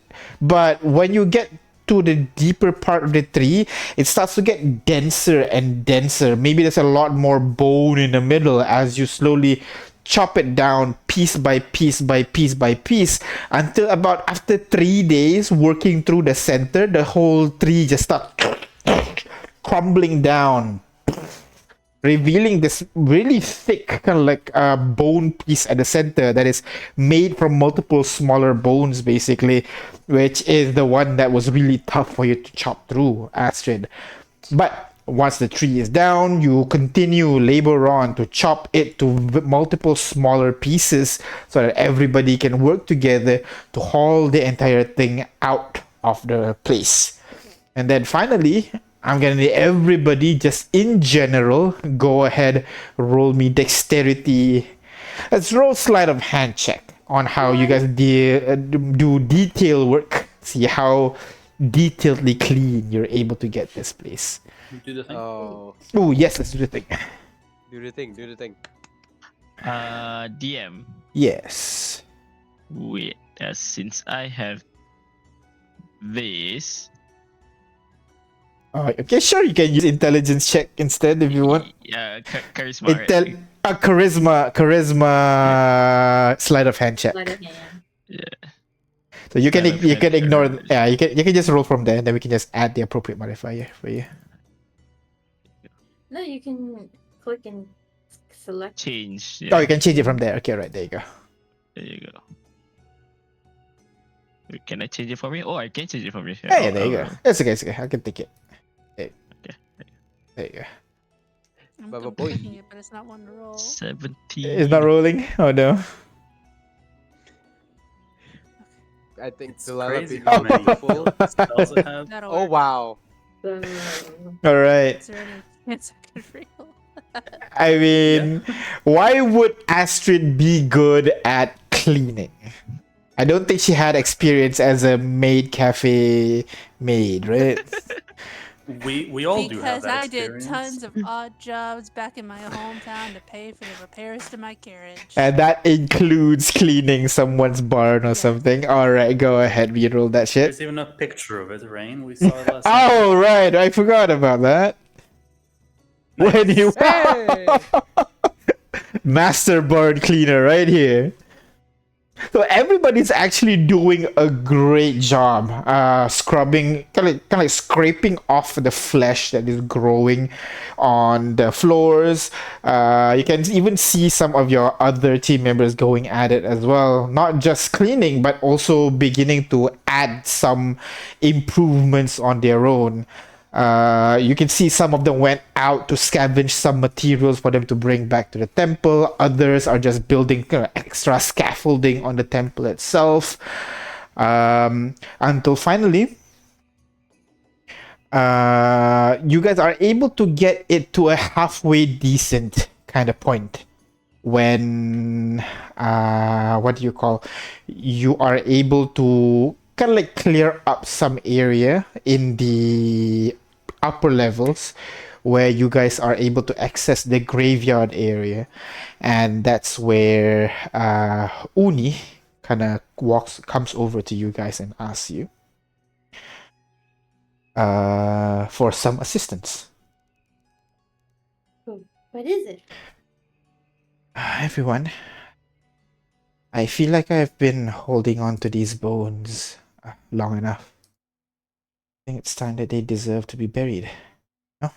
but when you get to the deeper part of the tree, it starts to get denser and denser. Maybe there's a lot more bone in the middle as you slowly chop it down piece by piece by piece by piece until about after 3 days working through the center, the whole tree just starts crumbling down, revealing this really thick kind of like bone piece at the center that is made from multiple smaller bones, basically, which is the one that was really tough for you to chop through, Astrid. But once the tree is down, you continue labor on to chop it to multiple smaller pieces so that everybody can work together to haul the entire thing out of the place. And then finally, I'm gonna need everybody just in general go ahead, roll me dexterity. Let's roll sleight of hand check on how you guys do detail work. See how detailedly clean you're able to get this place. Do the thing. oh, Oh yes, let's do the thing. do the thing. DM. Yes. Wait, since I have this. Okay, sure. You can use intelligence check instead if you want. Yeah, charisma. Right? Charisma sleight of hand check. Sleight of hand. Yeah. So you can Sleight of you hand, can ignore. sure. Yeah, you can just roll from there, and then we can just add the appropriate modifier for you. No, you can click and select. Change. Oh, Yeah. you can change it from there. Okay, right, there you go. There you go. Wait, can I change it for you? Oh, I can change it for you. Yeah, there you go. It's okay, it's okay. I can take it. Okay. There you go. I'm Baba boy. completing it, but it's not one to roll. 17. It's not rolling. Oh no. I think It's Delilah crazy beat how me many beautiful. spells it have. That'll Oh work. wow. So, All right. Is there any chance I could roll? I mean, why would Astrid be good at cleaning? I don't think she had experience as a maid cafe maid, right? We all do have Because that I did experience. tons of odd jobs back in my hometown to pay for the repairs to my carriage. And that includes cleaning someone's barn or Yeah. something. Alright, go ahead, reroll that shit. There's even a picture of it, Rain. We saw it last night. Oh, right, I forgot about that. When Nice. you Hey! master barn cleaner right here. So everybody's actually doing a great job, scrubbing, kind of like scraping off the flesh that is growing on the floors. You can even see some of your other team members going at it as well. Not just cleaning, but also beginning to add some improvements on their own. You can see some of them went out to scavenge some materials for them to bring back to the temple. Others are just building extra scaffolding on the temple itself. Until finally, you guys are able to get it to a halfway decent kind of point when what do you call, you are able to kind of like clear up some area in the upper levels where you guys are able to access the graveyard area, and that's where Uni kind of comes over to you guys and asks you for some assistance. Oh, what is it? Everyone, I feel like I've been holding on to these bones long enough. I think it's time that they deserve to be buried. No?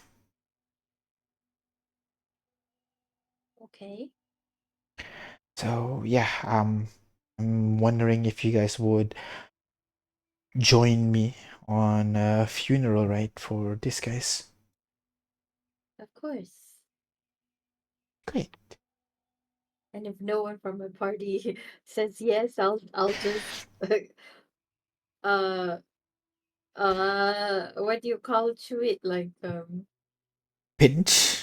Okay. So yeah, I'm wondering if you guys would join me on a funeral rite for these guys. Of course. Great. And if no one from my party says yes, I'll just uh what do you call it? Like Pinch.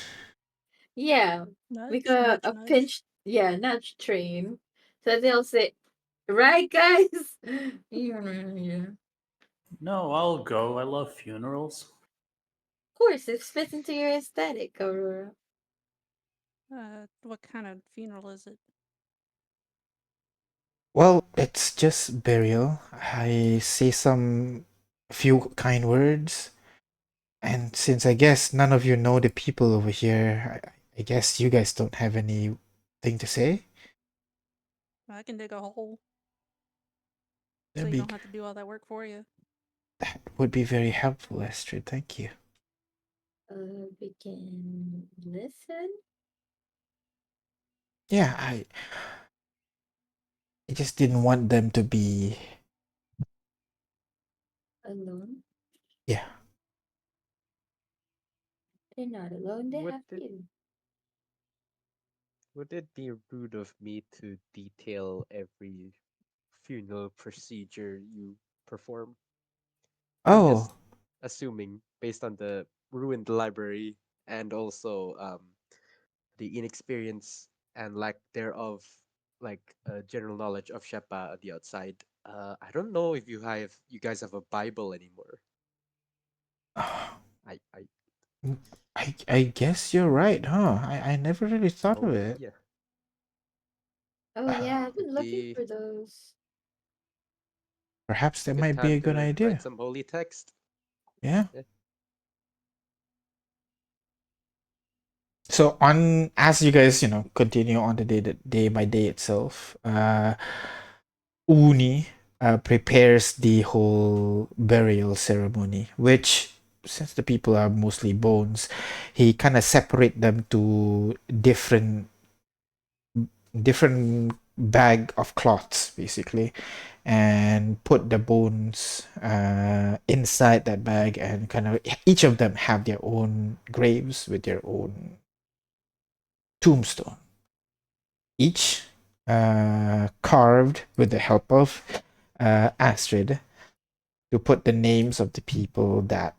yeah, make Nudge, a, nudge, a nudge. pinch, yeah, nudge train. So they'll say, right, guys? Yeah. No, I'll go. I love funerals. Of course, it fits into your aesthetic, Aurora. What kind of funeral is it? Well, it's just burial. I say some few kind words, and since I guess none of you know the people over here, I guess you guys don't have anything to say. I can dig a hole so That'd you be, don't have to do all that work for you. that would be very helpful, Astrid. Thank you. We can listen Yeah, I just didn't want them to be. alone. Yeah. They're not alone, they Would have it you. would it be rude of me to detail every funeral procedure you perform? I'm Oh, just assuming based on the ruined library and also the inexperience and lack thereof, like general knowledge of Shepa on the outside. I don't know if you guys have a Bible anymore. I I guess you're right, huh? I never really thought of oh it. yeah, Oh yeah, I've could been looking be for those. Perhaps that good might be time a good to write idea. some holy text. Yeah. Yeah. So on as you guys, continue on the day by day itself, Uni prepares the whole burial ceremony, which since the people are mostly bones, he kind of separate them to different bag of cloths basically, and put the bones inside that bag, and kind of each of them have their own graves with their own tombstone, each carved with the help of Astrid, to put the names of the people that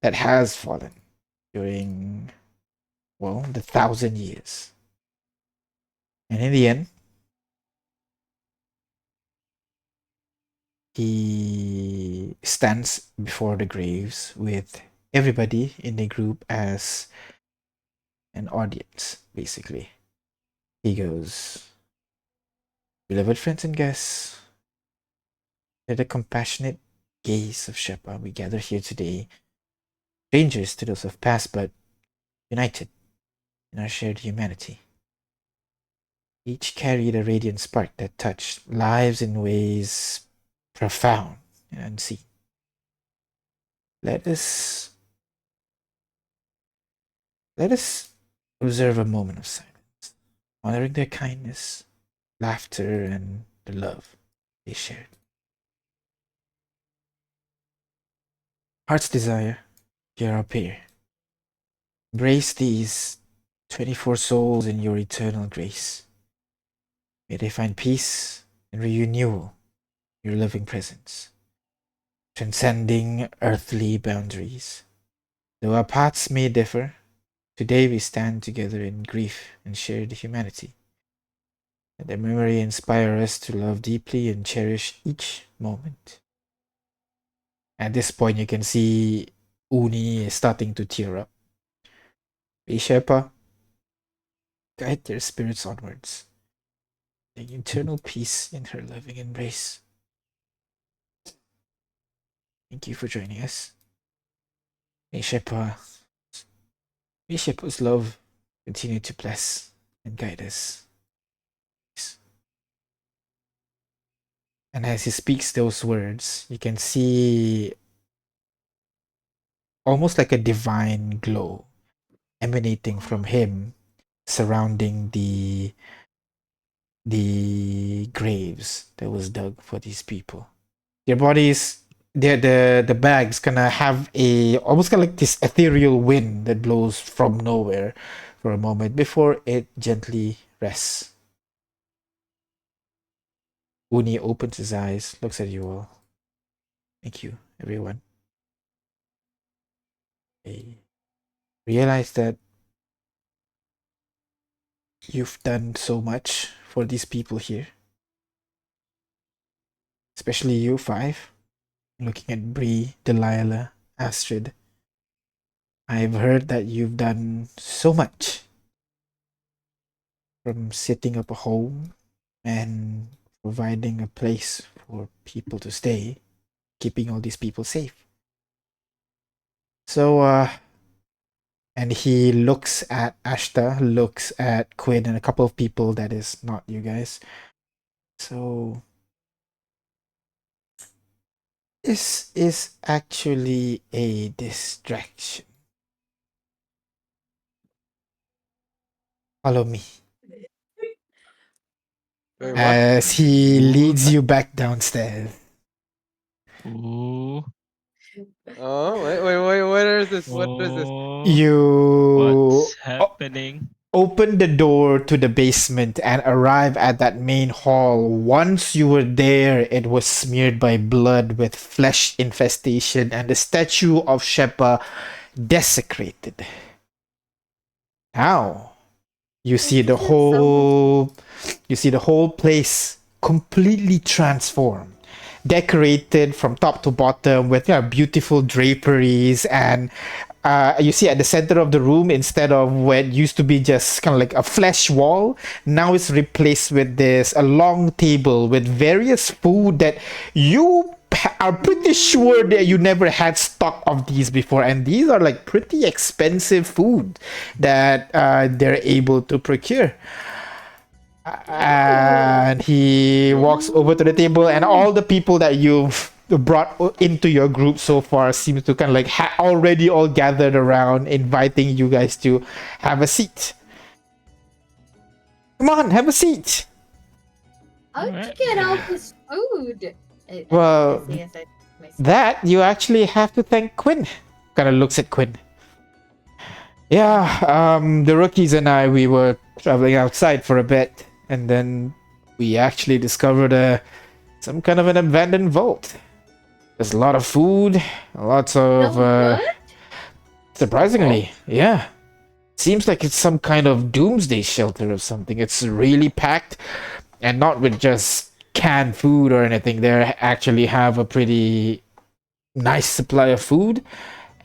has fallen during, well, the 1,000 years. And in the end, he stands before the graves with everybody in the group as an audience, basically. He goes, "Beloved friends and guests, under the compassionate gaze of Shepa, we gather here today, strangers to those of past, but united in our shared humanity. Each carried a radiant spark that touched lives in ways profound and unseen. Let us observe a moment of silence, honoring their kindness, laughter, and the love they shared. Heart's desire, here our pair. Embrace these 24 souls in your eternal grace. May they find peace and renewal in your loving presence, transcending earthly boundaries. Though our paths may differ, today we stand together in grief and shared humanity. Let their memory inspire us to love deeply and cherish each moment." At this point, you can see Uni is starting to tear up. Shepa, guide their spirits onwards, the eternal peace in her loving embrace. Thank you for joining us. May Shepa's love continue to bless and guide us. And as he speaks those words, you can see almost like a divine glow emanating from him, surrounding the graves that was dug for these people. Their bodies, the bags gonna have a almost kind of like this ethereal wind that blows from nowhere for a moment before it gently rests. Uni opens his eyes, looks at you all. Thank you, everyone. I realize that you've done so much for these people here. Especially you, Five. Looking at Bree, Delilah, Astrid. I've heard that you've done so much. From setting up a home and providing a place for people to stay, keeping all these people safe. So, and he looks at Ashta, looks at Quinn, and a couple of people that is not you guys. So, this is actually a distraction. Follow me. Wait, what? As he leads you back downstairs. Ooh. Oh, wait, what is this? What is this? Oh, You what's happening? open the door to the basement and arrive at that main hall. Once you were there, it was smeared by blood with flesh infestation and the statue of Shepa desecrated. Now you see the whole place completely transformed, decorated from top to bottom with beautiful draperies, and you see at the center of the room, instead of what used to be just kind of like a flesh wall, now it's replaced with a long table with various food that you are pretty sure that you never had stock of these before, and these are like pretty expensive food that they're able to procure. And he walks over to the table, and all the people that you've brought into your group so far seem to kind of like already all gathered around, inviting you guys to have a seat. Come on, have a seat. How'd you Alright. get all this food? Well, Yes, I myself. that you actually have to thank Quinn. Kind of looks at Quinn. Yeah, the rookies and I, we were traveling outside for a bit, and then we actually discovered some kind of an abandoned vault. There's a lot of food, lots of No good? surprisingly, yeah. Seems like it's some kind of doomsday shelter or something. It's really packed, and not with just canned food or anything. They actually have a pretty nice supply of food.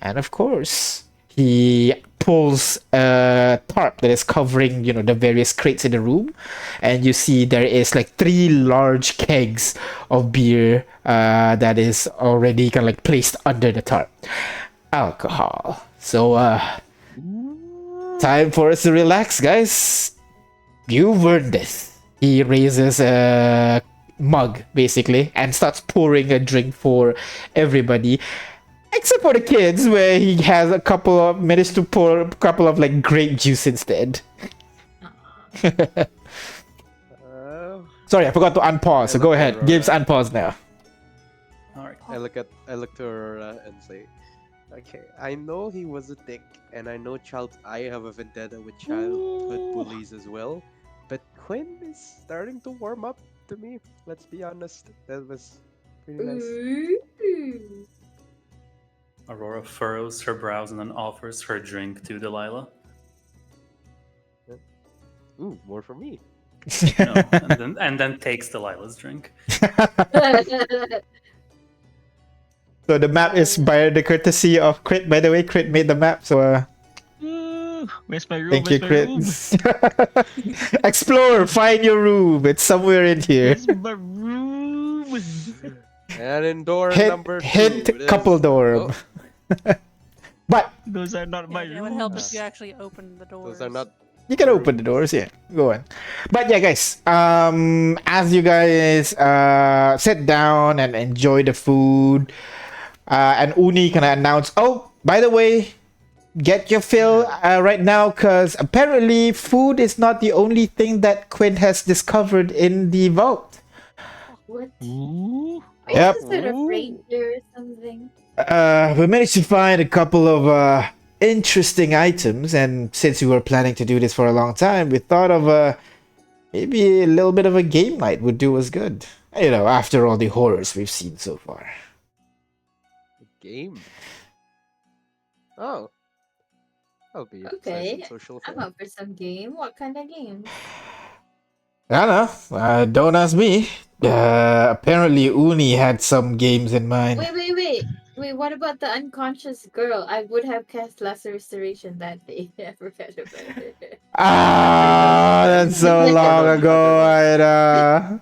And of course, he pulls a tarp that is covering, the various crates in the room. And you see there is like 3 large kegs of beer that is already kind of like placed under the tarp. Alcohol. So, time for us to relax, guys. You've earned this. He raises a mug, basically, and starts pouring a drink for everybody. Except for the kids, where he has managed to pour a couple of like grape juice instead. Sorry, I forgot to unpause, so go ahead. Gabe's unpause now. All right. I look to Aurora and say, okay, I know he was a dick, and I know I have a vendetta with childhood bullies as well, but Quinn is starting to warm up to me. Let's be honest, that was pretty nice. Ooh. Aurora furrows her brows and then offers her drink to Delilah. Ooh, more for me. No, and then takes Delilah's drink. So the map is by the courtesy of Crit. By the way, Crit made the map, so Where's my room? thank you, Where's my Crit. room? Explore, find your room. It's somewhere in here. Where's my room? And in door Hit, number 2. hit it is- couple dorm. Oh, But Those are not my Yeah, it would help rooms. if you actually opened the doors. those are not. you can open the doors, yeah. Go on. But yeah, guys. As you guys sit down and enjoy the food, and Uni kind of announce, oh, by the way, get your fill right now, because apparently food is not the only thing that Quinn has discovered in the vault. What? Ooh. Are Yep. you some sort of Ooh. ranger or something? We managed to find a couple of interesting items, and since we were planning to do this for a long time, we thought of maybe a little bit of a game night would do us good. After all the horrors we've seen so far. Game. Oh. I'll be a Okay, pleasant social I'm thing. up for some game. What kind of game? I don't know. Don't ask me. Apparently Uni had some games in mind. Wait, what about the unconscious girl? I would have cast Lesser Restoration that day. I forgot about it. That's so long ago.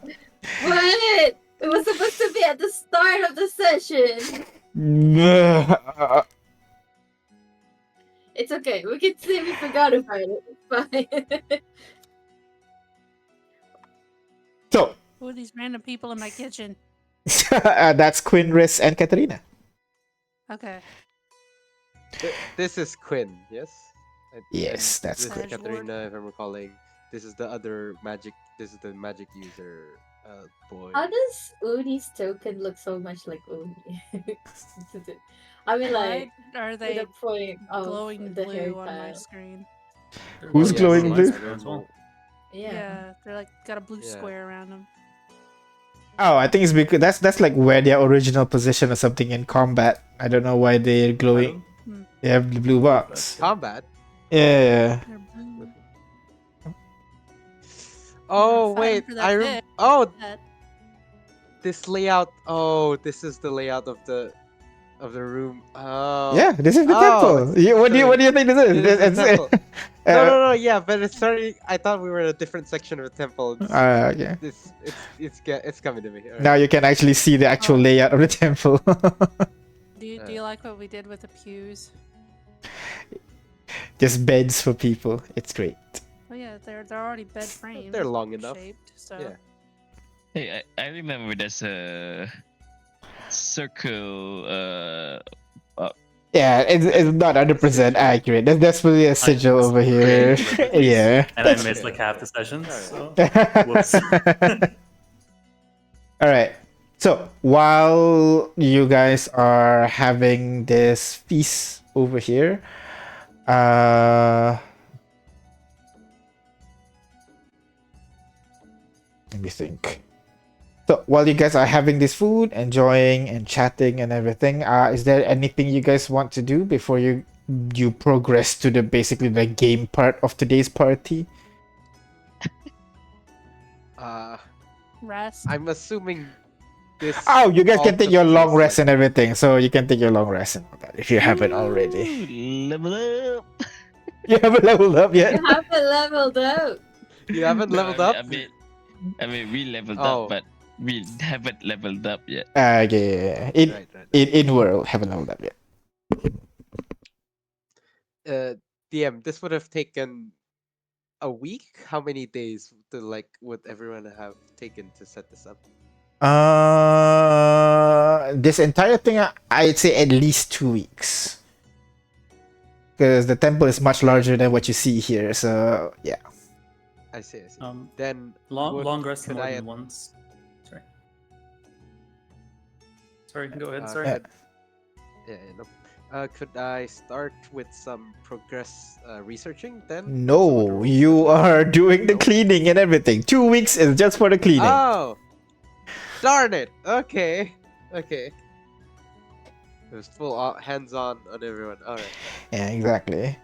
What? It was supposed to be at the start of the session. It's okay. We can say we forgot about it. It's fine. So, Who are these random people in my kitchen? that's Quinn, Riss, and Katarina. Okay. This is Quinn, yes? Yes, that's This is Quinn. Katarina, if I'm recalling. This is the other magic. This is the magic user boy. How does Uni's token look so much like Uni? I mean, like, Why are to they the point of glowing the blue on my hairstyle. screen? Who's Oh, yeah, glowing so blue? it's normal. Yeah. They're like got a blue Yeah. square around them. Oh, I think it's because that's like where their original position or something in combat. I don't know why they're glowing. They have the blue box. Combat. Yeah. They're blue. Oh fighting wait, for that bit. oh, That- this layout. Oh, this is the layout of the room. Oh. Yeah, this is the Oh, temple. What do you think this is? It is the It's- temple. uh, No, yeah, but it's sorry. I thought we were in a different section of the temple. Okay. It's coming to me. Alright. Now you can actually see the actual Oh. layout of the temple. Do you like what we did with the pews? Just beds for people. It's great. Oh yeah, they're already bed framed. They're long enough. Shaped, so Yeah. Hey, I remember there's a circle. Yeah, it's not 100% accurate. There's definitely a sigil missed over here. great Yeah. And I missed like half the session. So. Whoops. All right. So while you guys are having this feast over here, let me think. So while you guys are having this food, enjoying and chatting and everything, is there anything you guys want to do before you progress to the basically the game part of today's party? Rest. I'm assuming this. Oh, you guys all can take took your long place, rest and everything. So you can take your long rest and all that if you haven't already. Ooh, level up. You haven't leveled up yet. You haven't leveled up. You haven't No, leveled up. I mean, we leveled up, Oh, but we haven't leveled up yet. Yeah. In right. in world haven't leveled up yet. DM, this would have taken a week. How many days would everyone have taken to set this up? This entire thing, I'd say at least 2 weeks. Because the temple is much larger than what you see here. So yeah. I see. Then Then long rest could more I than once. Sorry, go ahead. uh, Sorry. could, no. Could I start with some progress researching then? Some of the No, rules you and are doing the No? cleaning and everything. 2 weeks is just for the cleaning. Oh, darn it. Okay. It was full hands-on on everyone. All right. Yeah, exactly.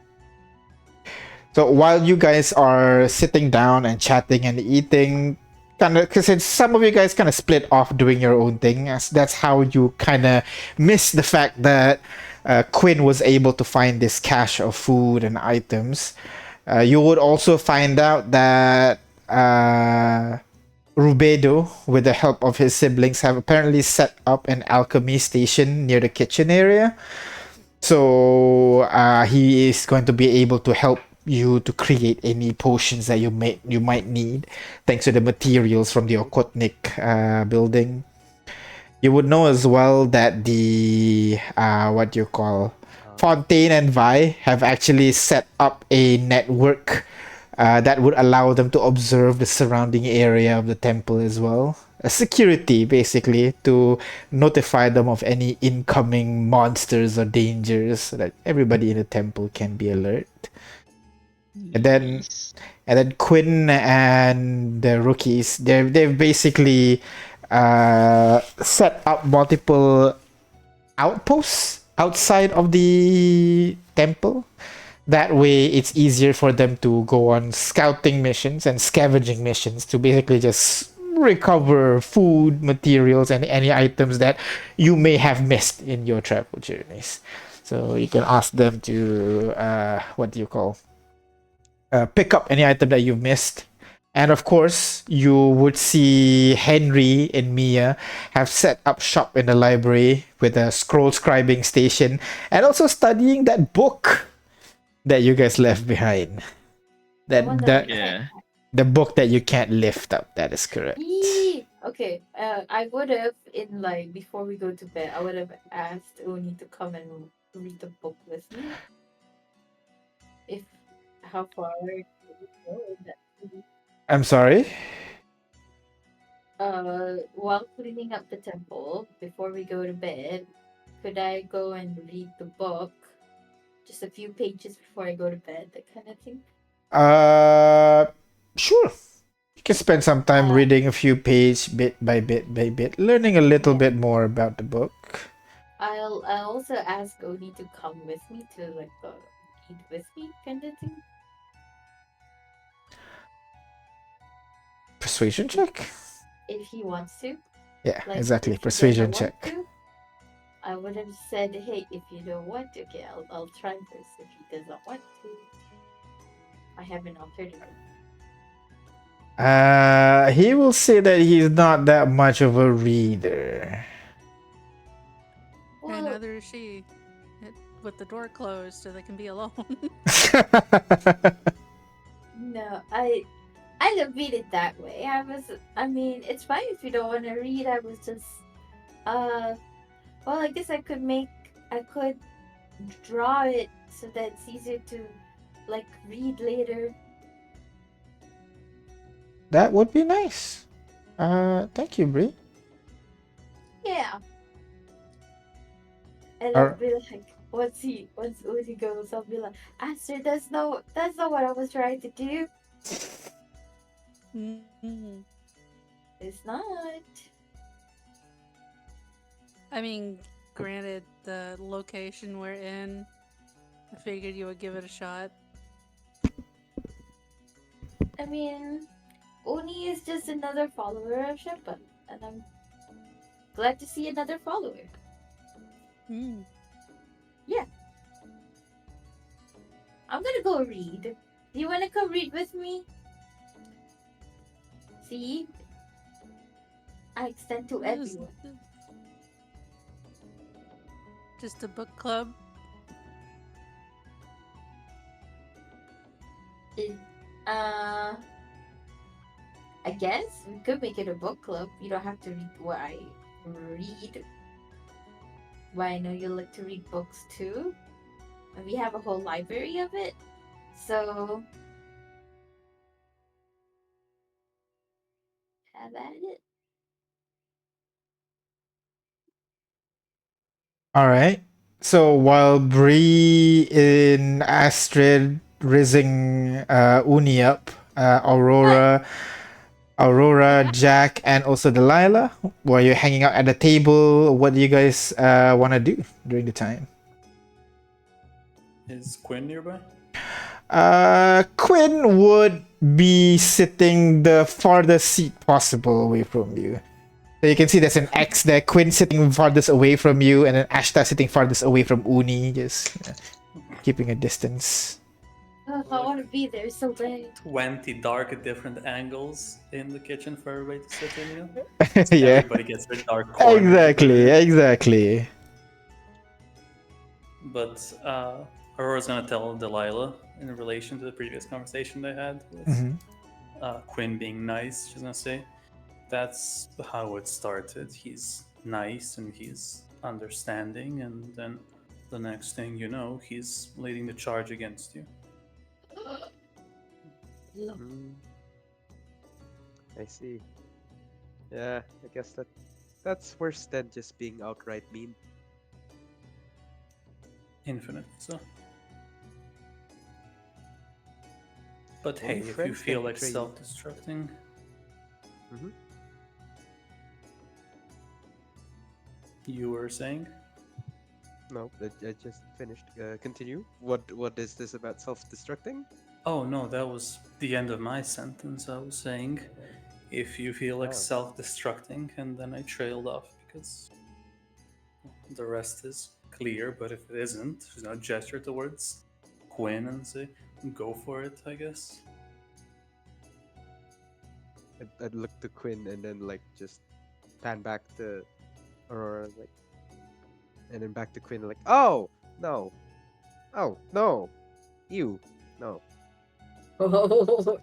So while you guys are sitting down and chatting and eating, kind of, because some of you guys kind of split off doing your own thing. That's how you kind of miss the fact that Quinn was able to find this cache of food and items. You would also find out that Rubedo, with the help of his siblings, have apparently set up an alchemy station near the kitchen area. So he is going to be able to help you to create any potions that you might need, thanks to the materials from the Okotnik building. You would know as well that the what do you call Fontaine and Vi have actually set up a network that would allow them to observe the surrounding area of the temple as well. A security, basically, to notify them of any incoming monsters or dangers so that everybody in the temple can be alert. And then Nice. and then Quinn and the rookies, they've basically set up multiple outposts outside of the temple. That way, it's easier for them to go on scouting missions and scavenging missions to basically just recover food, materials, and any items that you may have missed in your travel journeys. So you can ask them to what do you call pick up any item that you've missed. And of course, you would see Henry and Mia have set up shop in the library with a scroll scribing station and also studying that book that you guys left behind. The one that we Yeah. can't. The book that you can't lift up. That is correct. Yee! Okay, I would have before we go to bed, I would have asked Oni to come and read the book with me. If how far do we go in that? I'm sorry. While cleaning up the temple before we go to bed, could I go and read the book? Just a few pages before I go to bed, that kind of thing. Sure. You can spend some time Uh, reading a few pages bit by bit, learning a little Yeah. bit more about the book. I'll also ask Oni to come with me to eat with me, kind of thing. Persuasion check? If he wants to. Yeah, Like, exactly. if he Persuasion doesn't want check. to, I would have said, hey, if you don't want to, okay, I'll try this. If he doesn't want to, I have an alternative. He will say that he's not that much of a reader. And Well, neither is she. With the door closed so they can be alone. no, I didn't mean it that way. I mean, it's fine if you don't want to read. I was just, well, I guess I could draw it so that it's easier to, read later. That would be nice. Thank you, Brie. Yeah. And Ar- I'll be like, once Uzi goes, I'll be like, Aster, that's not what I was trying to do. Mhm. It's not. I mean, granted, the location we're in, I figured you would give it a shot. I mean, Oni is just another follower of Shepard, and I'm glad to see another follower. Hmm. Yeah. I'm gonna go read. Do you wanna come read with me? See? I extend to What is everyone. this? Just a book club? It, uh, I guess we could make it a book club. You don't have to read what I read. But I know you like to read books too. And we have a whole library of it. So, have at it. All right. So while Bree in Astrid rizzing Uni up, Aurora, Jack, and also Delilah, while you're hanging out at the table, what do you guys want to do during the time? Is Quinn nearby? Quinn would be sitting the farthest seat possible away from you. So you can see there's an X there, Quinn sitting farthest away from you, and then Ashta sitting farthest away from Uni, just keeping a distance. Oh, I want to be there so bad. 20 dark different angles in the kitchen for everybody to sit in, you know? Yeah, Everybody gets their dark corner. exactly. But Aurora's gonna tell Delilah in relation to the previous conversation they had with Mhm. Quinn being nice. She's gonna say, that's how it started. He's nice and he's understanding, and then the next thing you know, he's leading the charge against you. Mm, I see. Yeah, I guess that's worse than just being outright mean. Infinite. So, but Only hey, if you friends can feel like betray you. self-destructing, Mm-hmm. you were saying. No, I just finished. Continue. What is this about self-destructing? Oh no, that was the end of my sentence. I was saying, if you feel like Oh. self-destructing, and then I trailed off because the rest is clear. But if it isn't, she's gonna gesture towards Quinn and say, "Go for it," I guess. I'd look to Quinn and then like just pan back to Aurora, like, and then back to Quinn, like, oh no, you, no. Oh,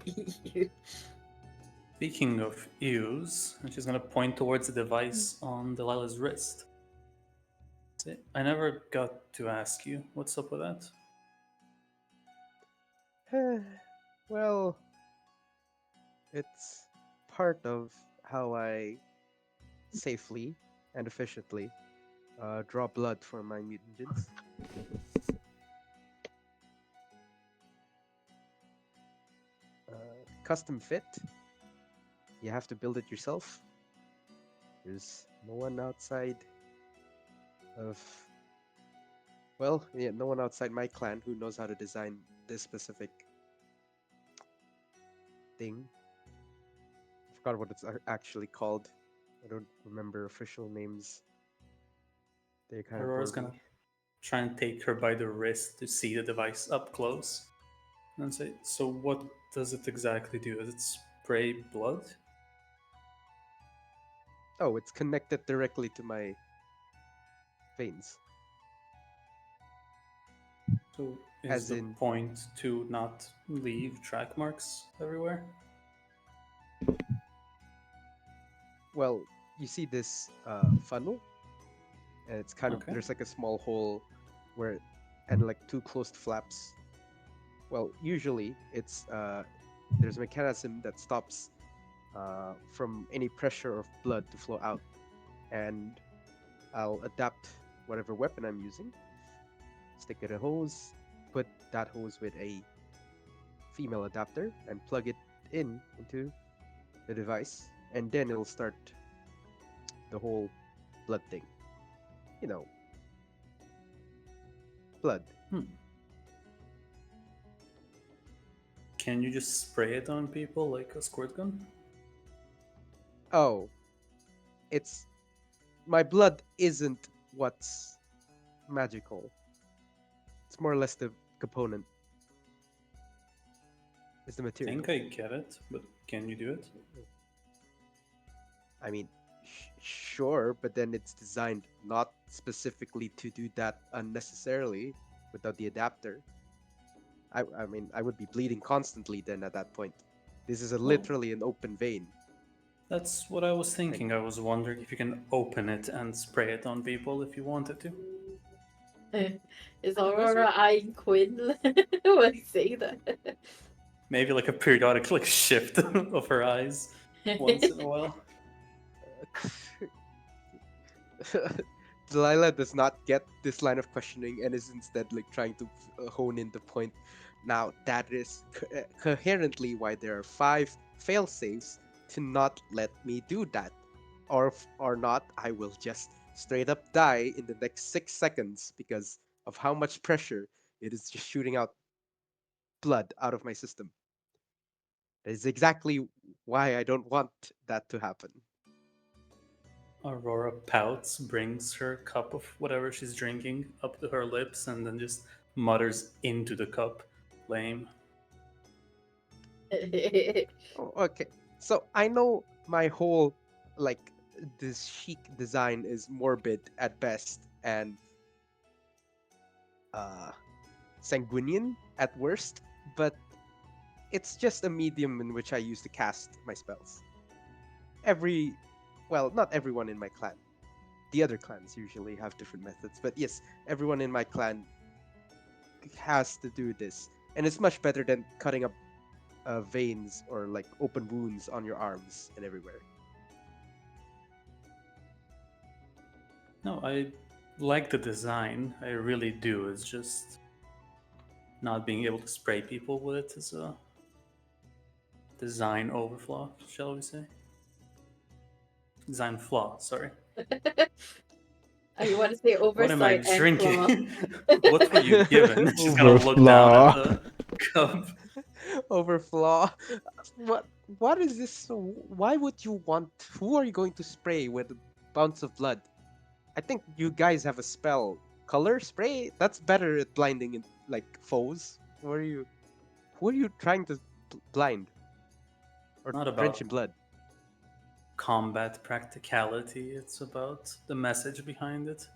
Speaking of ewes, and she's gonna point towards the device on Delilah's wrist. Say, I never got to ask you, what's up with that? Well, it's part of how I safely and efficiently draw blood for my mutants. Custom fit. You have to build it yourself. There's no one outside of, well, yeah, no one outside my clan who knows how to design this specific thing. I forgot what it's actually called. I don't remember official names. They kind of Aurora's bore me. gonna try and take her by the wrist to see the device up close. And say, so what does it exactly do? Does it spray blood? Oh, it's connected directly to my veins. So is As the in, point to not leave track marks everywhere? well, you see this funnel, and it's kind of, Okay. there's like a small hole where, and like two closed flaps. Well, usually it's there's a mechanism that stops from any pressure of blood to flow out, and I'll adapt whatever weapon I'm using, stick it a hose, put that hose with a female adapter, and plug it into the device, and then it'll start the whole blood thing. You know, blood. Can you just spray it on people like a squirt gun? Oh, it's my blood isn't what's magical. It's more or less the component. It's the I material. think I get it, but can you do it? I mean, sure, but then it's designed not specifically to do that unnecessarily without the adapter. I mean, I would be bleeding constantly then at that point. This is Well, literally an open vein. that's what I was And thinking. I was wondering if you can open it and spray it on people if you wanted to. Is I was Aurora eyeing Quinn when I say that? Maybe like a periodic like shift of her eyes once in a while. Delilah does not get this line of questioning and is instead like trying to hone in the point. Now that is coherently why there are 5 fail-safes to not let me do that, or not, I will just straight up die in the next 6 seconds because of how much pressure it is just shooting out blood out of my system. That is exactly why I don't want that to happen. Aurora pouts, brings her cup of whatever she's drinking up to her lips, and then just mutters into the cup. Lame. Oh, okay. So I know my whole like this chic design is morbid at best and uh sanguinian at worst, but it's just a medium in which I use to cast my spells. Every well, not everyone in my clan. The other clans usually have different methods, but yes, everyone in my clan has to do this. And it's much better than cutting up veins or like open wounds on your arms and everywhere. No, I like the design. I really do. It's just not being able to spray people with it is a design overflaw, shall we say? Design flaw, sorry. Oh, you want to say What am I oversight and flaw? drinking? What were you given? She's gonna look down Overflaw. at the cup. Overflaw. What what is this? Why would you want? Who are you going to spray with a bounce of blood? I think you guys have a spell. Color spray? That's better at blinding like foes. What are you? Who are you trying to blind or Not drench about in blood? combat practicality, it's about the message behind it.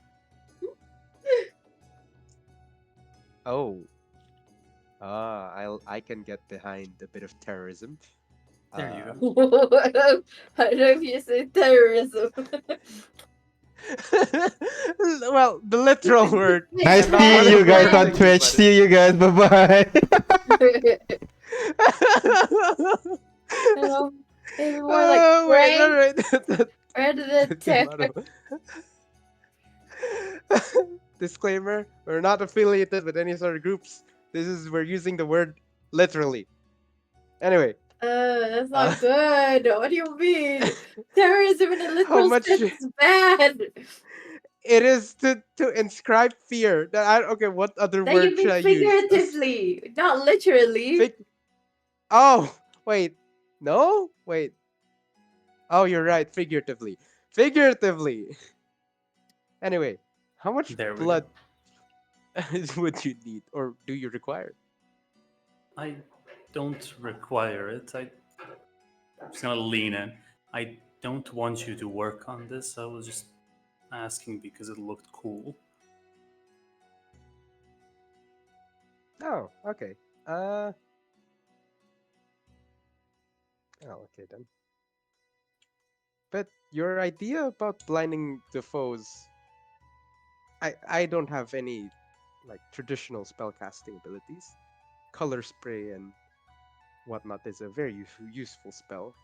Oh, I can get behind a bit of terrorism. There you Uh, go. I don't know if you say terrorism. well, the literal word. Nice I'm not seeing you guys on 100% Twitch. but See you guys. Bye bye. No, maybe more like Oh, wait, prank wait. rather than terror. Disclaimer: we're not affiliated with any sort of groups. We're using the word literally. Anyway, That's uh, not good. What do you mean? Terrorism in a how literal much sense is bad. it is to inscribe fear. Okay, what other That you word mean should I use? figuratively, not literally. Fig- oh, wait, no, wait. Oh, you're right. Figuratively, figuratively. Anyway, how much There we go. blood would you need, or do you require? I don't require it. I'm just gonna lean in. I don't want you to work on this. I was just asking because it looked cool. Oh, okay. Uh, oh, okay then. But your idea about blinding the foes, I don't have any like traditional spellcasting abilities. Color spray and whatnot is a very useful spell,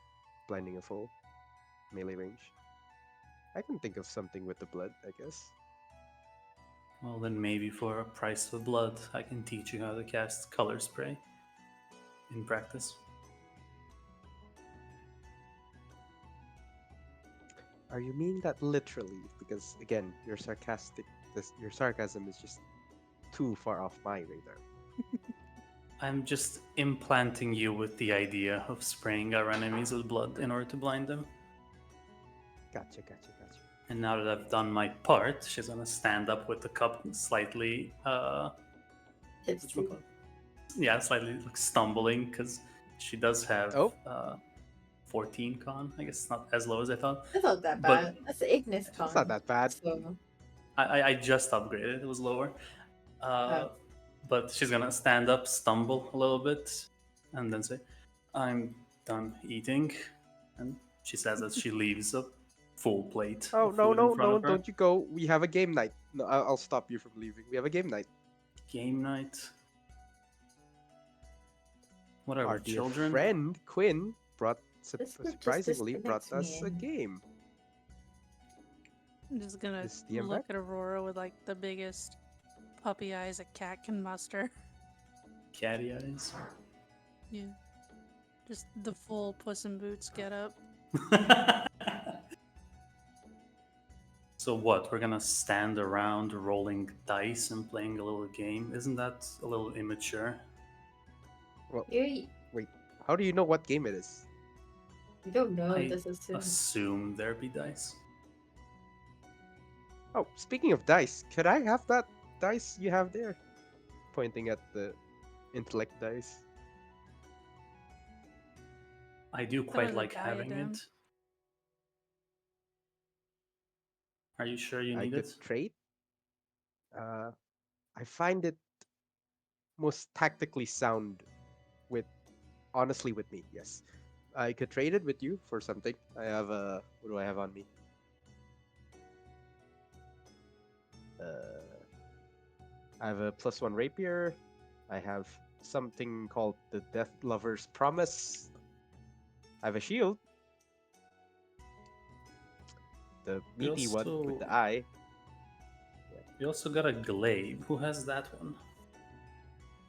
blinding a foe, melee range. I can think of something with the blood, I guess. Well, then maybe for a price of blood, I can teach you how to cast color spray in practice. Are you meaning that literally? Because again, your sarcasm is just too far off my radar. I'm just implanting you with the idea of spraying our enemies with blood in order to blind them. Gotcha. And now that I've done my part, she's gonna stand up with the cup slightly, Tipsy. yeah, slightly like stumbling because she does have Oh. 14 con. I guess it's not as low as I thought. That's not that But- bad. That's the Ignis con. It's not that bad. So, I just upgraded; it was lower. But she's gonna stand up, stumble a little bit, and then say, "I'm done eating." And she says that she leaves a full plate. Oh of no food in front of her. don't you go. We have a game night. No, I'll stop you from leaving. We have a game night. Game night. What are Our we, dear children? friend Quinn brought This group just surprisingly brought disconnects us a me. game. I'm just gonna Is DM look back? at Aurora with like the biggest puppy eyes a cat can muster. Catty eyes. Yeah. Just the full Puss in Boots get up. So what? We're gonna stand around rolling dice and playing a little game? Isn't that a little immature? Well, you wait. How do you know what game it is? don't know. I This is assume there be dice. Oh, speaking of dice, could I have that dice you have there? Pointing at the intellect dice. I do was quite a like having diadem. it. Are you sure you I need could it? trade. I find it most tactically sound with, honestly, with me. Yes, I could trade it with you for something. I have a. What do I have on me? I have a +1 rapier. I have something called the Death Lover's Promise. I have a shield. The meaty one with the also- eye. We also got a glaive. Who has that one?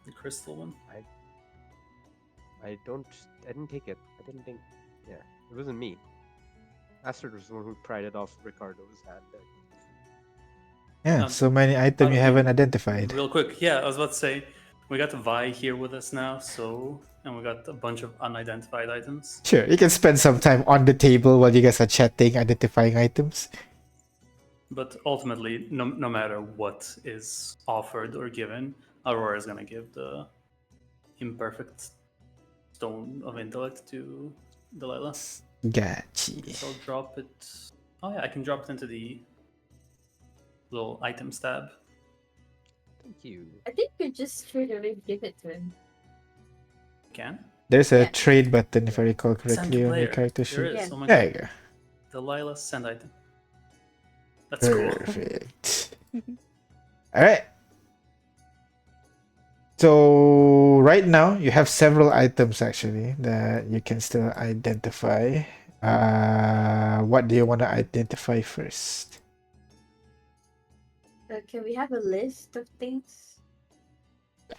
The crystal one? I didn't take it. I didn't think. Yeah, it wasn't me. Astrid was the one who pried it off Ricardo's hand. Yeah, Um, so many items you okay. haven't identified. Real quick, yeah, I was about to say, we got Vi here with us now, and we got a bunch of unidentified items. Sure, you can spend some time on the table while you guys are chatting, identifying items. But ultimately, no matter what is offered or given, Aurora is gonna give the imperfect stone of intellect to Delilah. Gotcha. So I'll drop it. Oh yeah, I can drop it into the little items tab. Thank you. I think you just straight away give it to him. Can There's a Yeah. trade button if I recall send to correctly on your player. character There sheet. is. Yeah. Oh my There god. you go. Delilah, send item. That's cool. Perfect. All right. So right now you have several items actually that you can still identify. What do you want to identify first? Can we have a list of things?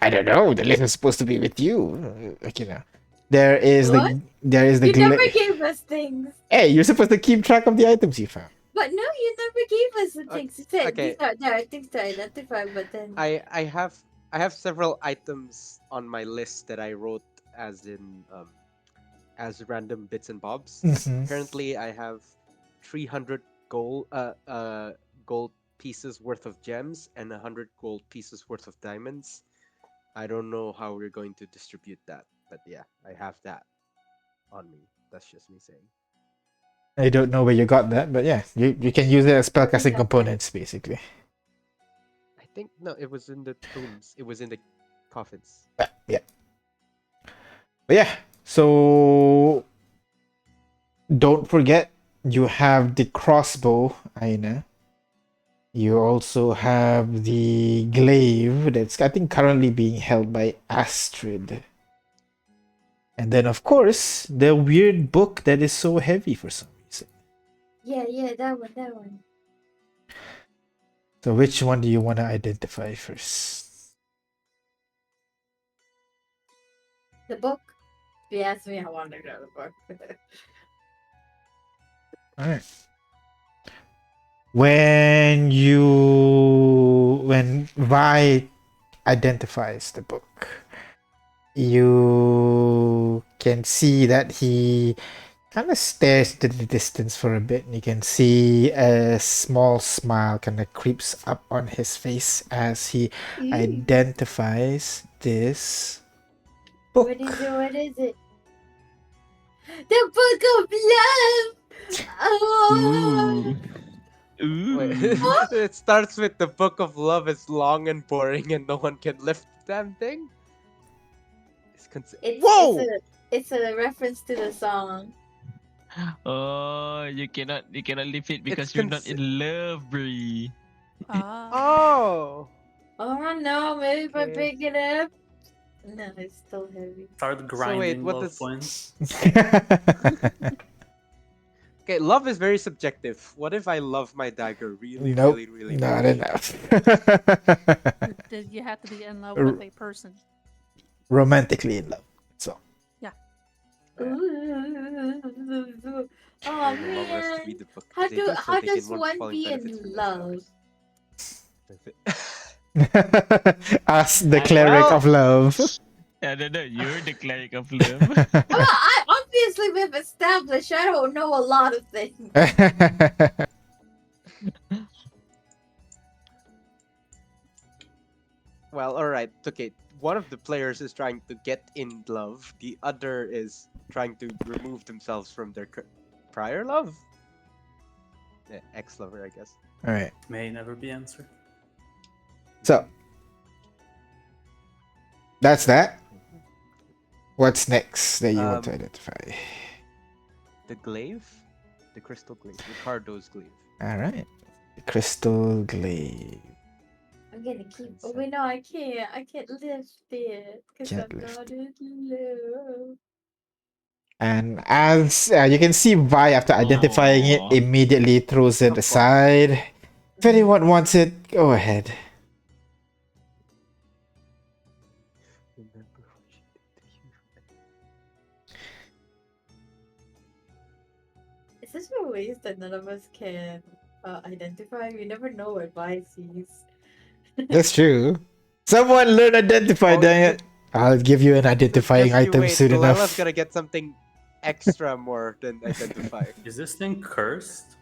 I don't know. The list is supposed to be with you. Like, you know, there is What? the You never gla- gave us things. Hey, you're supposed to keep track of the items you found. But no, you never gave us the Okay, things. You said okay. there are things to identify, but then I have several items on my list that I wrote as in as random bits and bobs. Mhm. Currently, I have 300 gold pieces worth of gems and 100 gold pieces worth of diamonds. I don't know how we're going to distribute that, but yeah, I have that on me. That's just me saying. I don't know where you got that, but yeah, you can use it as spellcasting that? components basically. I think no, it was in the tombs. It was in the coffins. Yeah. But yeah, so don't forget you have the crossbow, Aina. You also have the glaive that's I think currently being held by Astrid. And then of course the weird book that is so heavy for some reason. yeah, that one. So which one do you want to identify first? The book. If you ask me, I want to grab the book. Alright. When Vi identifies the book, you can see that he kind of stares to the distance for a bit, and you can see a small smile kind of creeps up on his face as he identifies this book. What is it? What is it? The Book of Love! Oh! Ooh. Wait, Ooh. it starts with the Book of Love is long and boring and no one can lift the damn thing. Whoa! It's a reference to the song. Oh, you cannot leave it because It's you're not consi- in love, Bree. Ah. Oh! Oh no, maybe if I Okay. pick it up. No, it's still heavy. Start So grinding wait, what love does- points. Okay, love is very subjective. What if I love my dagger really, Nope, really, really not much? enough. Did you have to be in love R- with a person? Romantically in love. So Ooh. Oh And the love has to man. read the book. How They do so how they can does one one falling be benefits in from love? themselves. ask the I- cleric Well- of love. I don't know. You're the cleric of love. Well, I obviously we've established I don't know a lot of things. Well, alright, okay. One of the players is trying to get in love, the other is trying to remove themselves from their prior love? Ex-lover, I guess. All right. May never be answered. So that's that. What's next that you want to Um, identify? The glaive? The crystal glaive. Ricardo's glaive. All right. Crystal glaive. I'm gonna keep. Oh Consent. wait, no, I can't. I can't lift it because Can't I'm lift not in love. And as you can see, Vi, after identifying it, Aw. immediately throws it Of course. aside. If anyone wants it, go ahead. Remember what she did to you. Is this a ways that none of us can identify? We never know what Vi sees. That's true. Someone learn identify, Oh, dang it. I'll give you an identifying Just you item wait, soon Delilah's enough. gonna get something extra more than identify. Is this thing cursed?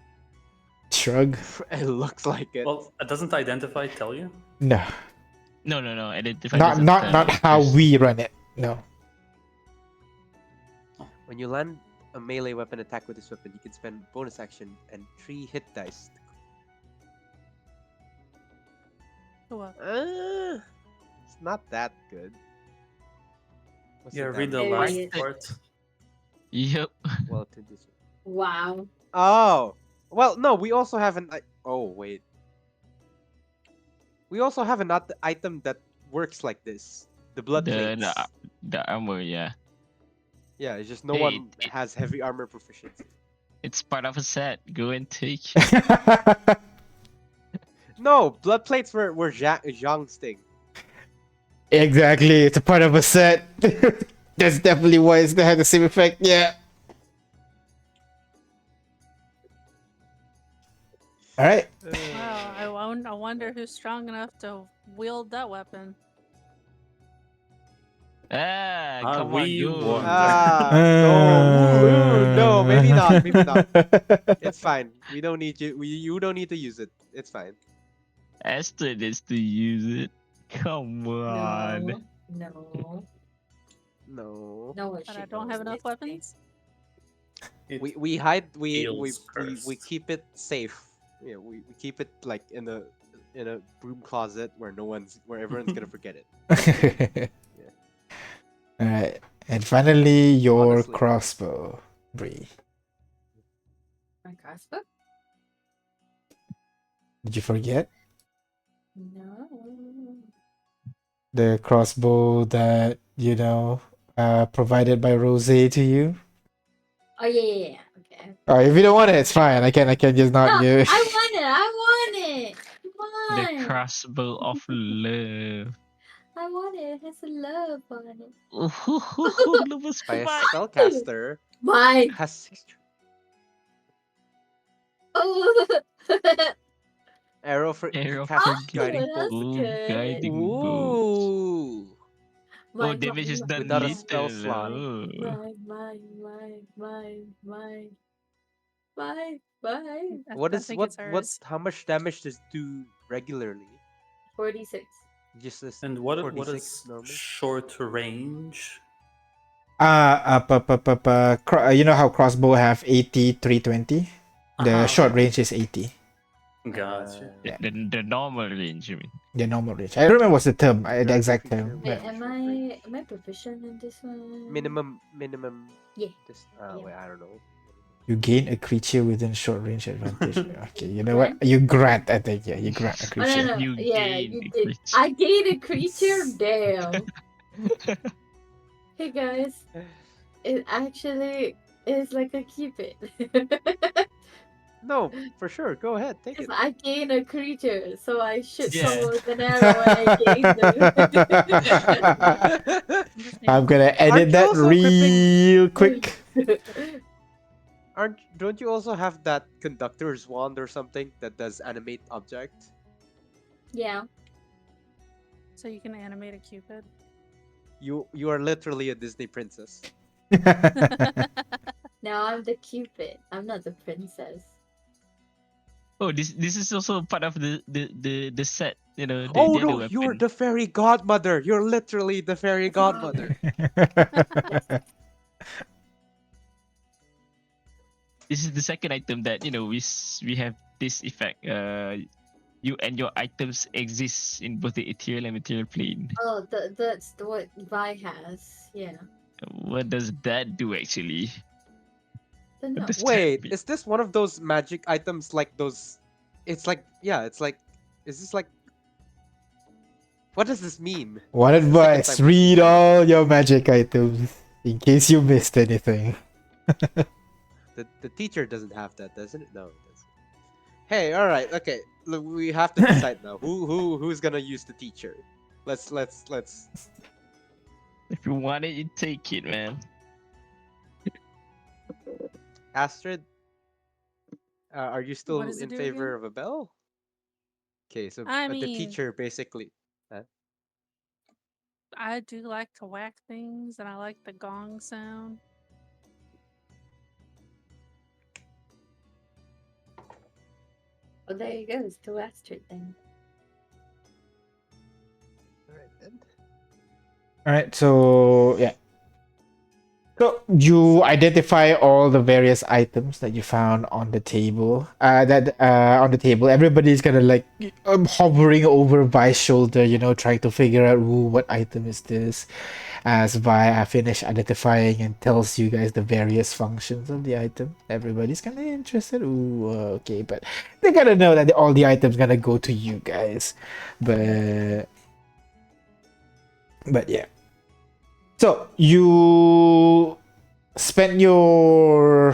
Shrug. It looks like it. Well, doesn't identify tell you? No. No. Identify Not doesn't not tell. not how There's- we run it. No. When you land a melee weapon attack with this weapon, you can spend bonus action and 3 hit dice. What? It's not that good. What's Yeah, the read the damage? last Period. part. Yep. Well, to this. Wow. Oh, well, no. We also have an. Oh wait. We also have an item that works like this. The blood plates. The armor, yeah. Yeah, it's just no Hey, one has heavy armor proficiency. It's part of a set. Go and take. No, blood plates were Zhang's thing. Exactly. It's a part of a set. That's definitely why it's gonna have the same effect. Yeah. All right. Wow, I wonder who's strong enough to wield that weapon. Come on, we go. won. No, maybe not. Maybe not. It's fine. We don't need you. You don't need to use it. It's fine. Esther needs to use it. Come on. No. No. No. But I don't have enough weapons. It We hide. We feels cursed. keep it safe. Yeah, we keep it like in a broom closet where everyone's gonna forget it. All right. And finally, your Honestly. crossbow, Bree. My crossbow? Did you forget No. the crossbow that provided by Rose to you? Oh yeah. Okay. Oh, if you don't want it, it's fine. I can just not No, give it. I want it. I want it. Come The on. crossbow of love. I want it. It has a love on it. Lumos By a kumain. spellcaster Mine. has 6 Oh. arrow for Arrow cast for guiding that's bolt. Ooh, good. guiding bolts. Ooh. Oh, damage is done Without a later. spell slot. Oh. Mine. I think it's hers. how much damage does it do regularly? 46. Just this And what 46 is normal? short range? You know how crossbow have 80, 320? The short range is 80. Gotcha. Yeah. The normal range, you mean? The normal range. I don't remember what's the term, the Character exact feature term. with Wait, But am I proficient in this one? minimum. Yeah. Yeah. Wait, I don't know. you gain a creature within short range advantage. Okay, you know what? You grant, I think. Yeah, you grant a Oh creature. no, You yeah, gain you a did. creature. I gained a creature. Damn. Hey guys, it actually is like a keep it. No, for sure. Go ahead, take If it. I gain a creature, so I shoot Yeah. someone with an arrow and I gain the. I'm gonna Aren't edit you that also equipping- real quick. Don't you also have that conductor's wand or something that does animate object? Yeah. So you can animate a cupid. You are literally a Disney princess. Now I'm the cupid. I'm not the princess. Oh, this is also part of the set. You know, the Oh other no, weapon. you're the fairy godmother. You're literally the fairy godmother. This is the second item that we have this effect. You and your items exist in both the ethereal and material plane. Oh, that's what Vi has. Yeah. What does that do actually? Don't know. What does that Wait, mean? is this one of those magic items like those? It's like, yeah, it's like, is this like? What does this mean? One This is the second advice: time we see read that. all your magic items in case you missed anything. The teacher doesn't have that, doesn't it? No, it doesn't. Hey, all right, okay. Look, we have to decide now. Who's gonna use the teacher? Let's. If you want it, you take it, man. Astrid, are you still does it in do favor again? of a bell? Okay, so I the mean- teacher basically. I do like to whack things, and I like the gong sound. Oh, there you go. It's two Astrid then. All right then. All right, so yeah. So you identify all the various items that you found on the table. On the table, everybody's kind of like hovering over Vi's shoulder, trying to figure out what item is this. As Vi finish identifying and tells you guys the various functions of the item, everybody's kind of interested. Okay, but they gotta know that all the items gonna go to you guys. But yeah. So you spend your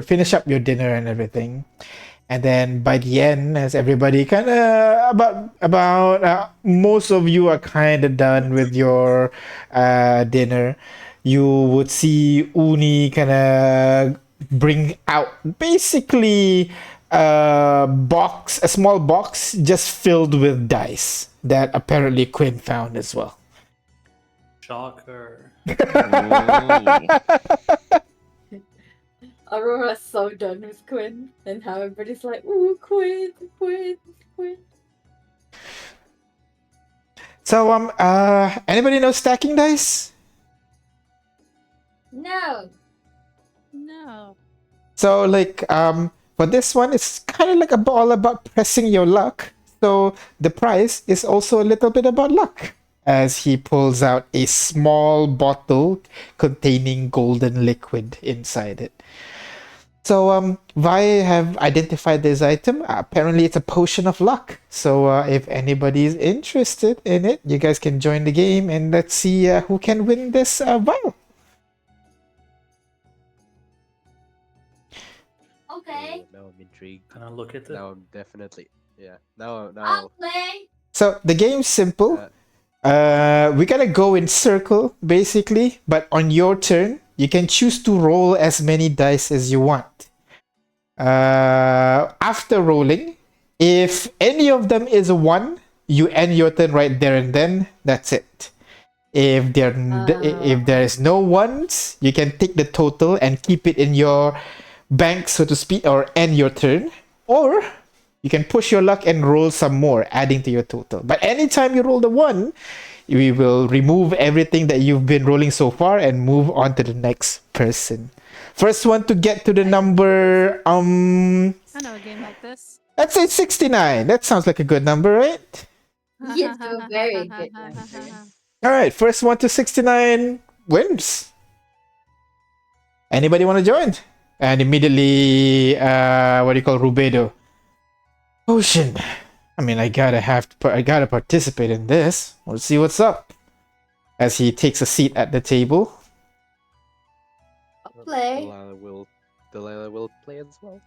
finish up your dinner and everything, and then by the end, as everybody kind of about most of you are kind of done with your dinner, you would see Uni kind of bring out basically a small box just filled with dice that apparently Quinn found as well. Shocker. Aurora's so done with Quinn, and how everybody's like, "Ooh, Quinn." So anybody know stacking dice? No. No. So for this one, it's kind of like all about pressing your luck. So the prize is also a little bit about luck. As he pulls out a small bottle containing golden liquid inside it. So Vi have identified this item. Apparently it's a potion of luck. So if anybody is interested in it, you guys can join the game and let's see who can win this vial. Okay. Now I'm intrigued. Can I look at it? Now I'm definitely. Yeah. Now. I'll play. So the game's simple. We gotta go in circle basically, but on your turn, you can choose to roll as many dice as you want. After rolling, if any of them is a 1, you end your turn right there and then. That's it. If if there is no ones, you can take the total and keep it in your bank, so to speak, or end your turn. Or you can push your luck and roll some more, adding to your total. But anytime you roll the one, we will remove everything that you've been rolling so far and move on to the next person. First one to get to the number, I know a game like this. let's say 69. That sounds like a good number, right? Yes, a very good number. All right, first one to 69 wins. Anybody want to join? And immediately, what do you call Rubedo? Ocean. I mean, I gotta participate in this. Let's see what's up. As he takes a seat at the table. I'll play. Delilah will play as well.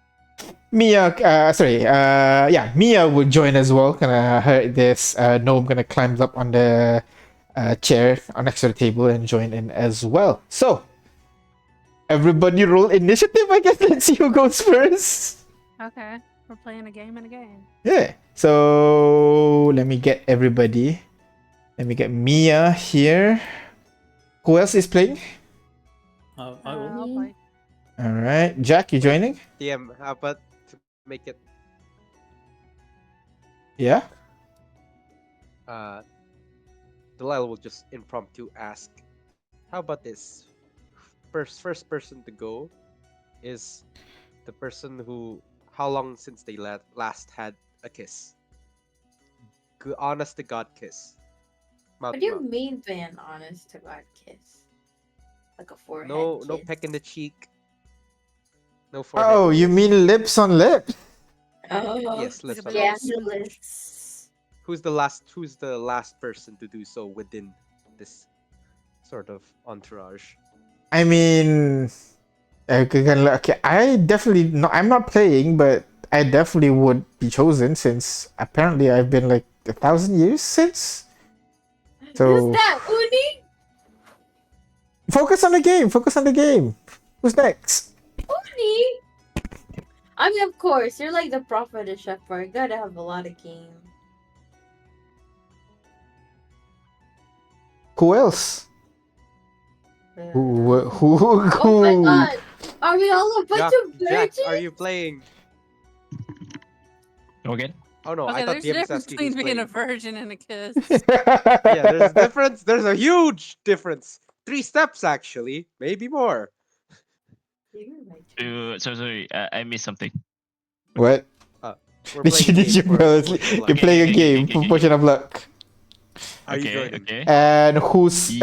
Mia, Mia would join as well. Gonna heard this gnome gonna climb up on the chair next to the table and join in as well. So, everybody roll initiative, I guess. Let's see who goes first. Okay, we're playing a game and a game. Yeah. So, let me get everybody. Let me get Mia here. Who else is playing? I will. I'll play. All right. Jack, you joining? DM, how about to make it Yeah. Delilah will just impromptu ask, how about this? First person to go is the person who, how long since they last had a kiss? Honest to God kiss. Mouth What to do you mouth. mean by an honest to God kiss? Like a forehead No kiss? peck in the cheek. No forehead. Oh, you kiss. mean lips on lips? Oh, Yes, lips on Yeah. lips. scandalous. Who's the last person to do so within this sort of entourage? I mean, okay, I definitely no, I'm not playing, but I definitely would be chosen since apparently I've been like 1,000 years since. So Who's that, Uni? focus on the game. Focus on the game. Who's next? Uni? I mean, of course, you're like the prophet of shepherd. Gotta have a lot of game. Who else? Who? Oh my god! Are we all a bunch Jack, of Jack, virgins? are you playing? Go again? Oh no, Okay, I thought there's a DM was difference asking between who's being a playing. virgin and a kiss. Yeah, there's a difference. There's a huge difference. 3 steps actually, maybe more. You're my choice. Sorry, I missed something. What? We're Did playing you, a did game you for bro? Potion of Luck. You're playing a Okay, game for Potion of Luck. Are you Okay, joining? okay. And who's in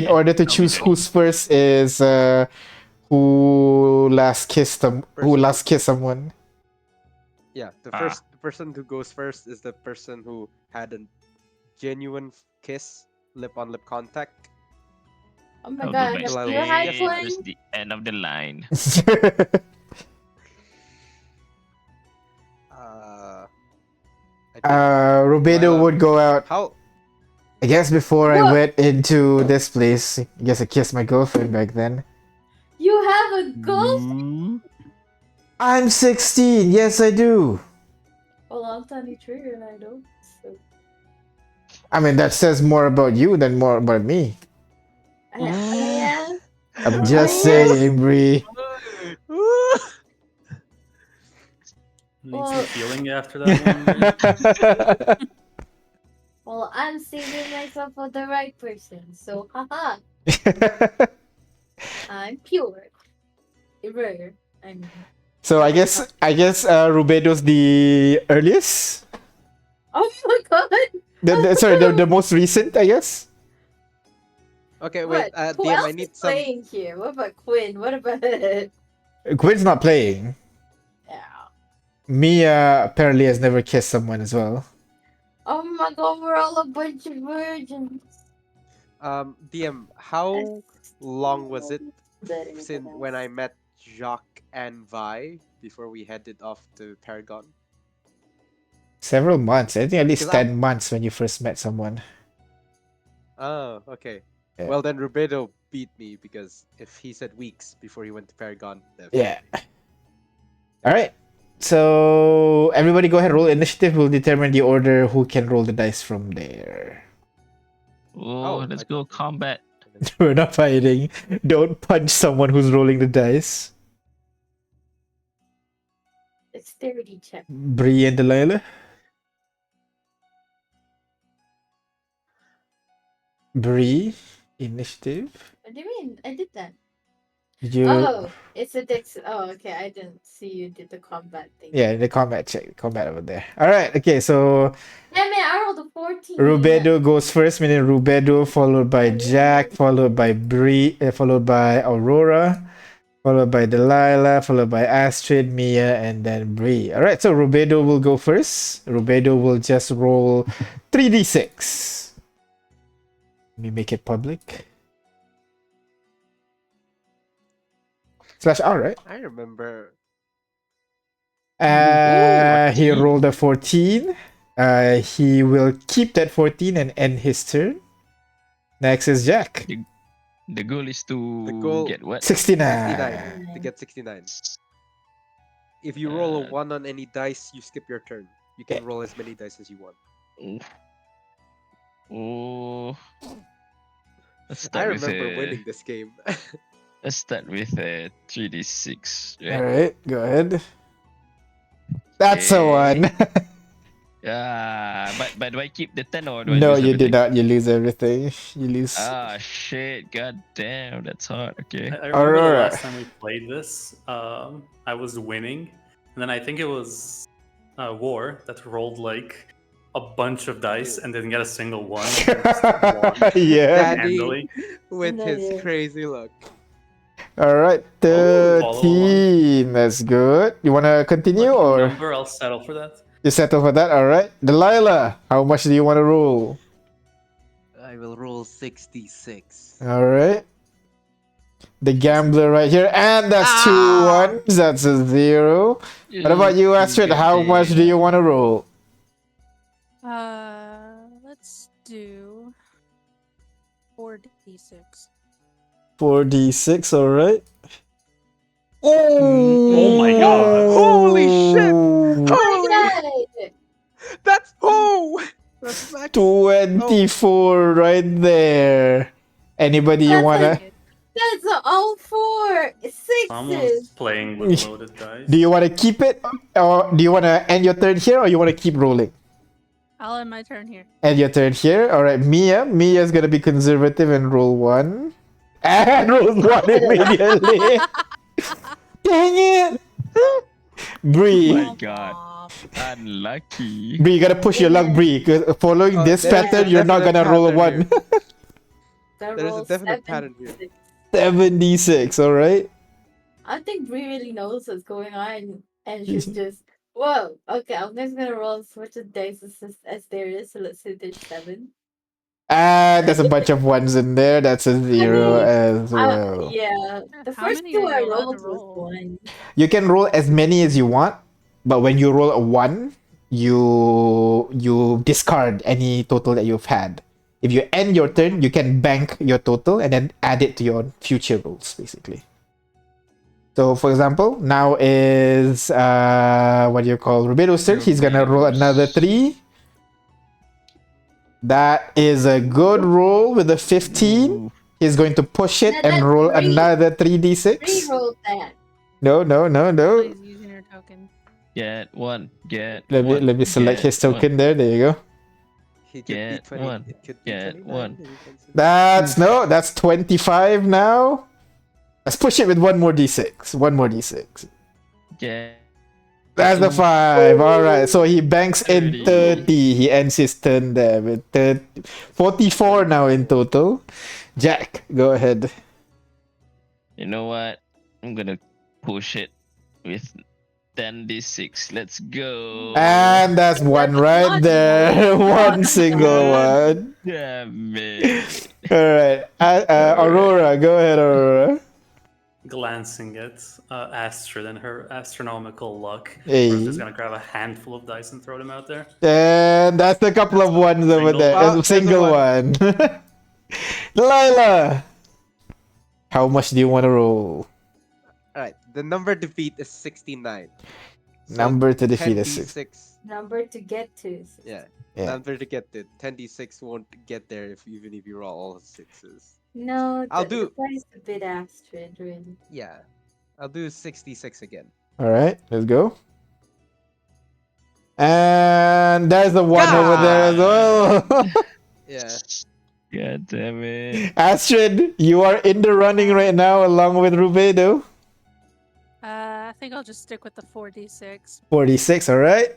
Yeah, order to I'll be choose joining. who's first is who last kissed them who Person- last kissed someone. Yeah, the Ah. person who goes first is the person who had a genuine kiss, lip on lip contact. Oh my I'll do god, my have Delilah you will had guess stay that. towards one? the end of the line. I think Rubedo Delilah- would go out. how I guess before I What? went into this place, I guess I kissed my girlfriend back then. You have a ghost? Ooh. I'm 16. Yes, I do. Well, I'm telling you true, and I don't. So I mean, that says more about you than more about me. I am. I'm Oh, just yeah? saying, Bree. Need Well- some healing after that one. Well, I'm saving myself for the right person. So, haha, I'm pure. Rare. I mean. So I guess Rubedo's the earliest. Oh my god! Sorry, the most recent, I guess. Okay, wait. What? Who DM, else I need is some. playing here? What about Quinn? What about Quinn's not playing. yeah? Mia apparently has never kissed someone as well. Oh my god, we're all a bunch of virgins. DM, how long was it Better since than when us. I met Jacques and Vi before we headed off to Paragon? Several months. I think at least Because I- 10 months when you first met someone. Oh, okay. Yeah. Well, then Rubedo beat me because if he said weeks before he went to Paragon, then Yeah. All right. So everybody go ahead, roll initiative. We'll determine the order who can roll the dice from there. Oh, I let's thought go we- combat. We're not fighting. Don't punch someone who's rolling the dice. Dexterity check. Bree and Delilah. Bree, initiative. What do you mean? I did that. You, Oh, it's a dex. Oh, okay. I didn't see you did the combat thing. yeah, the combat check, combat over there. All right, okay, so Damn it! I rolled a 14. Rubedo goes first, meaning Rubedo, followed by I Jack, remember. followed by Bree, followed by Aurora, followed by Delilah, followed by Astrid, Mia, and then Bree. All right, so Rubedo will go first. Rubedo will just roll 3d6. Let me make it public. /R, right? I remember. He 14. rolled a 14. He will keep that 14 and end his turn. Next is Jack. The goal is to The goal- get what? 69. 69 to get 69. If you roll a Uh, 1 on any dice, you skip your turn. You can roll as many dice as you want. Oh. Let's I start with remember winning this game. Let's start with 3d6. All Right? right, go ahead. That's a one. Yeah, but do I keep the 10 or do I No, lose you did everything? not. You lose everything. You lose. Ah, shit. God damn, that's hard. Okay. I remember the Aurora. last time we played this, I was winning, and then I think it was War that rolled like a bunch of dice and didn't get a single one. And just won Yeah. handily. Danny with No, his yeah. crazy luck. All right, Oh, follow 13. That's good. You want to continue Lucky or number, I'll settle for that. you settle for that? All right. Delilah, how much do you want to roll? I will roll 66. All right. The gambler right here. And that's two ones. That's a 0. What about you, Astrid? How much do you want to roll? Let's do 4d6. 4d6, all right. Oh my god. Holy shit! Oh Holy! my god! That's that's max. 24 right there. Anybody you That's wanna? like- That's all 4 Someone's sixes. playing with loaded dice. Do you wanna keep it, or do you wanna end your turn here, or you wanna keep rolling? I'll end my turn here. End your turn here. All right, Mia. Mia's gonna be conservative and roll 1. And rolls 1 immediately. Dang it. Bree. My god. Unlucky. Bree, you gotta push your luck, Bree. 'Cause following Oh, this there's a pattern, you're not definite gonna roll a pattern 1. Gonna There's a roll definite 7 pattern here. d6. 76, alright? I think Brie really knows what's going on, and she's just, whoa, okay, I'm just gonna roll as much of dice as there is, so let's say there's 7. There's a bunch of 1s in there. That's a 0 mean, as well. Yeah, the How first many 2 are I you allowed to rolled was roll? 1. You can roll as many as you want, but when you roll a 1, you discard any total that you've had. If you end your turn, you can bank your total and then add it to your future rolls, basically. So, for example, now is what do you call Rubedo's turn? He's gonna roll another 3. That is a good roll with a 15. Ooh. He's going to push it No, and that's roll 3. another 3 3d6. rolled that. No. Please using your token. Get one. Get Let me one. let me select get his token there. There you go. He could Get be 20. one. It could be Get 29. one. That's 25 now. Let's push it with one more d6. One more d6. Get. That's the 5. All right. So he banks in 30. 30. He ends his turn there with 44 now in total. Jack, go ahead. You know what? I'm gonna push it with 10d6. Let's go. And that's one That's right not there. one. One single one. Damn it. All right. Aurora, go ahead, Aurora. Glancing at Astrid and her astronomical luck, Hey. we're just gonna grab a handful of dice and throw them out there. And that's a couple of ones over Single. there. Oh, A there's a single one. Delilah, how much do you want to roll? Alright, the number defeat is 69. So Number to defeat a 6. 10d6. Number to get to. Yeah. Yeah. Number to get to 10d6 won't get there if even if you roll all sixes. No, I'll the do- price a bit Astrid, really. Yeah. I'll do 66 again. Alright, let's go. And there's the one over there as well. Yeah. God damn it. Astrid, you are in the running right now along with Rubedo. I think I'll just stick with the 4d6. 46, alright.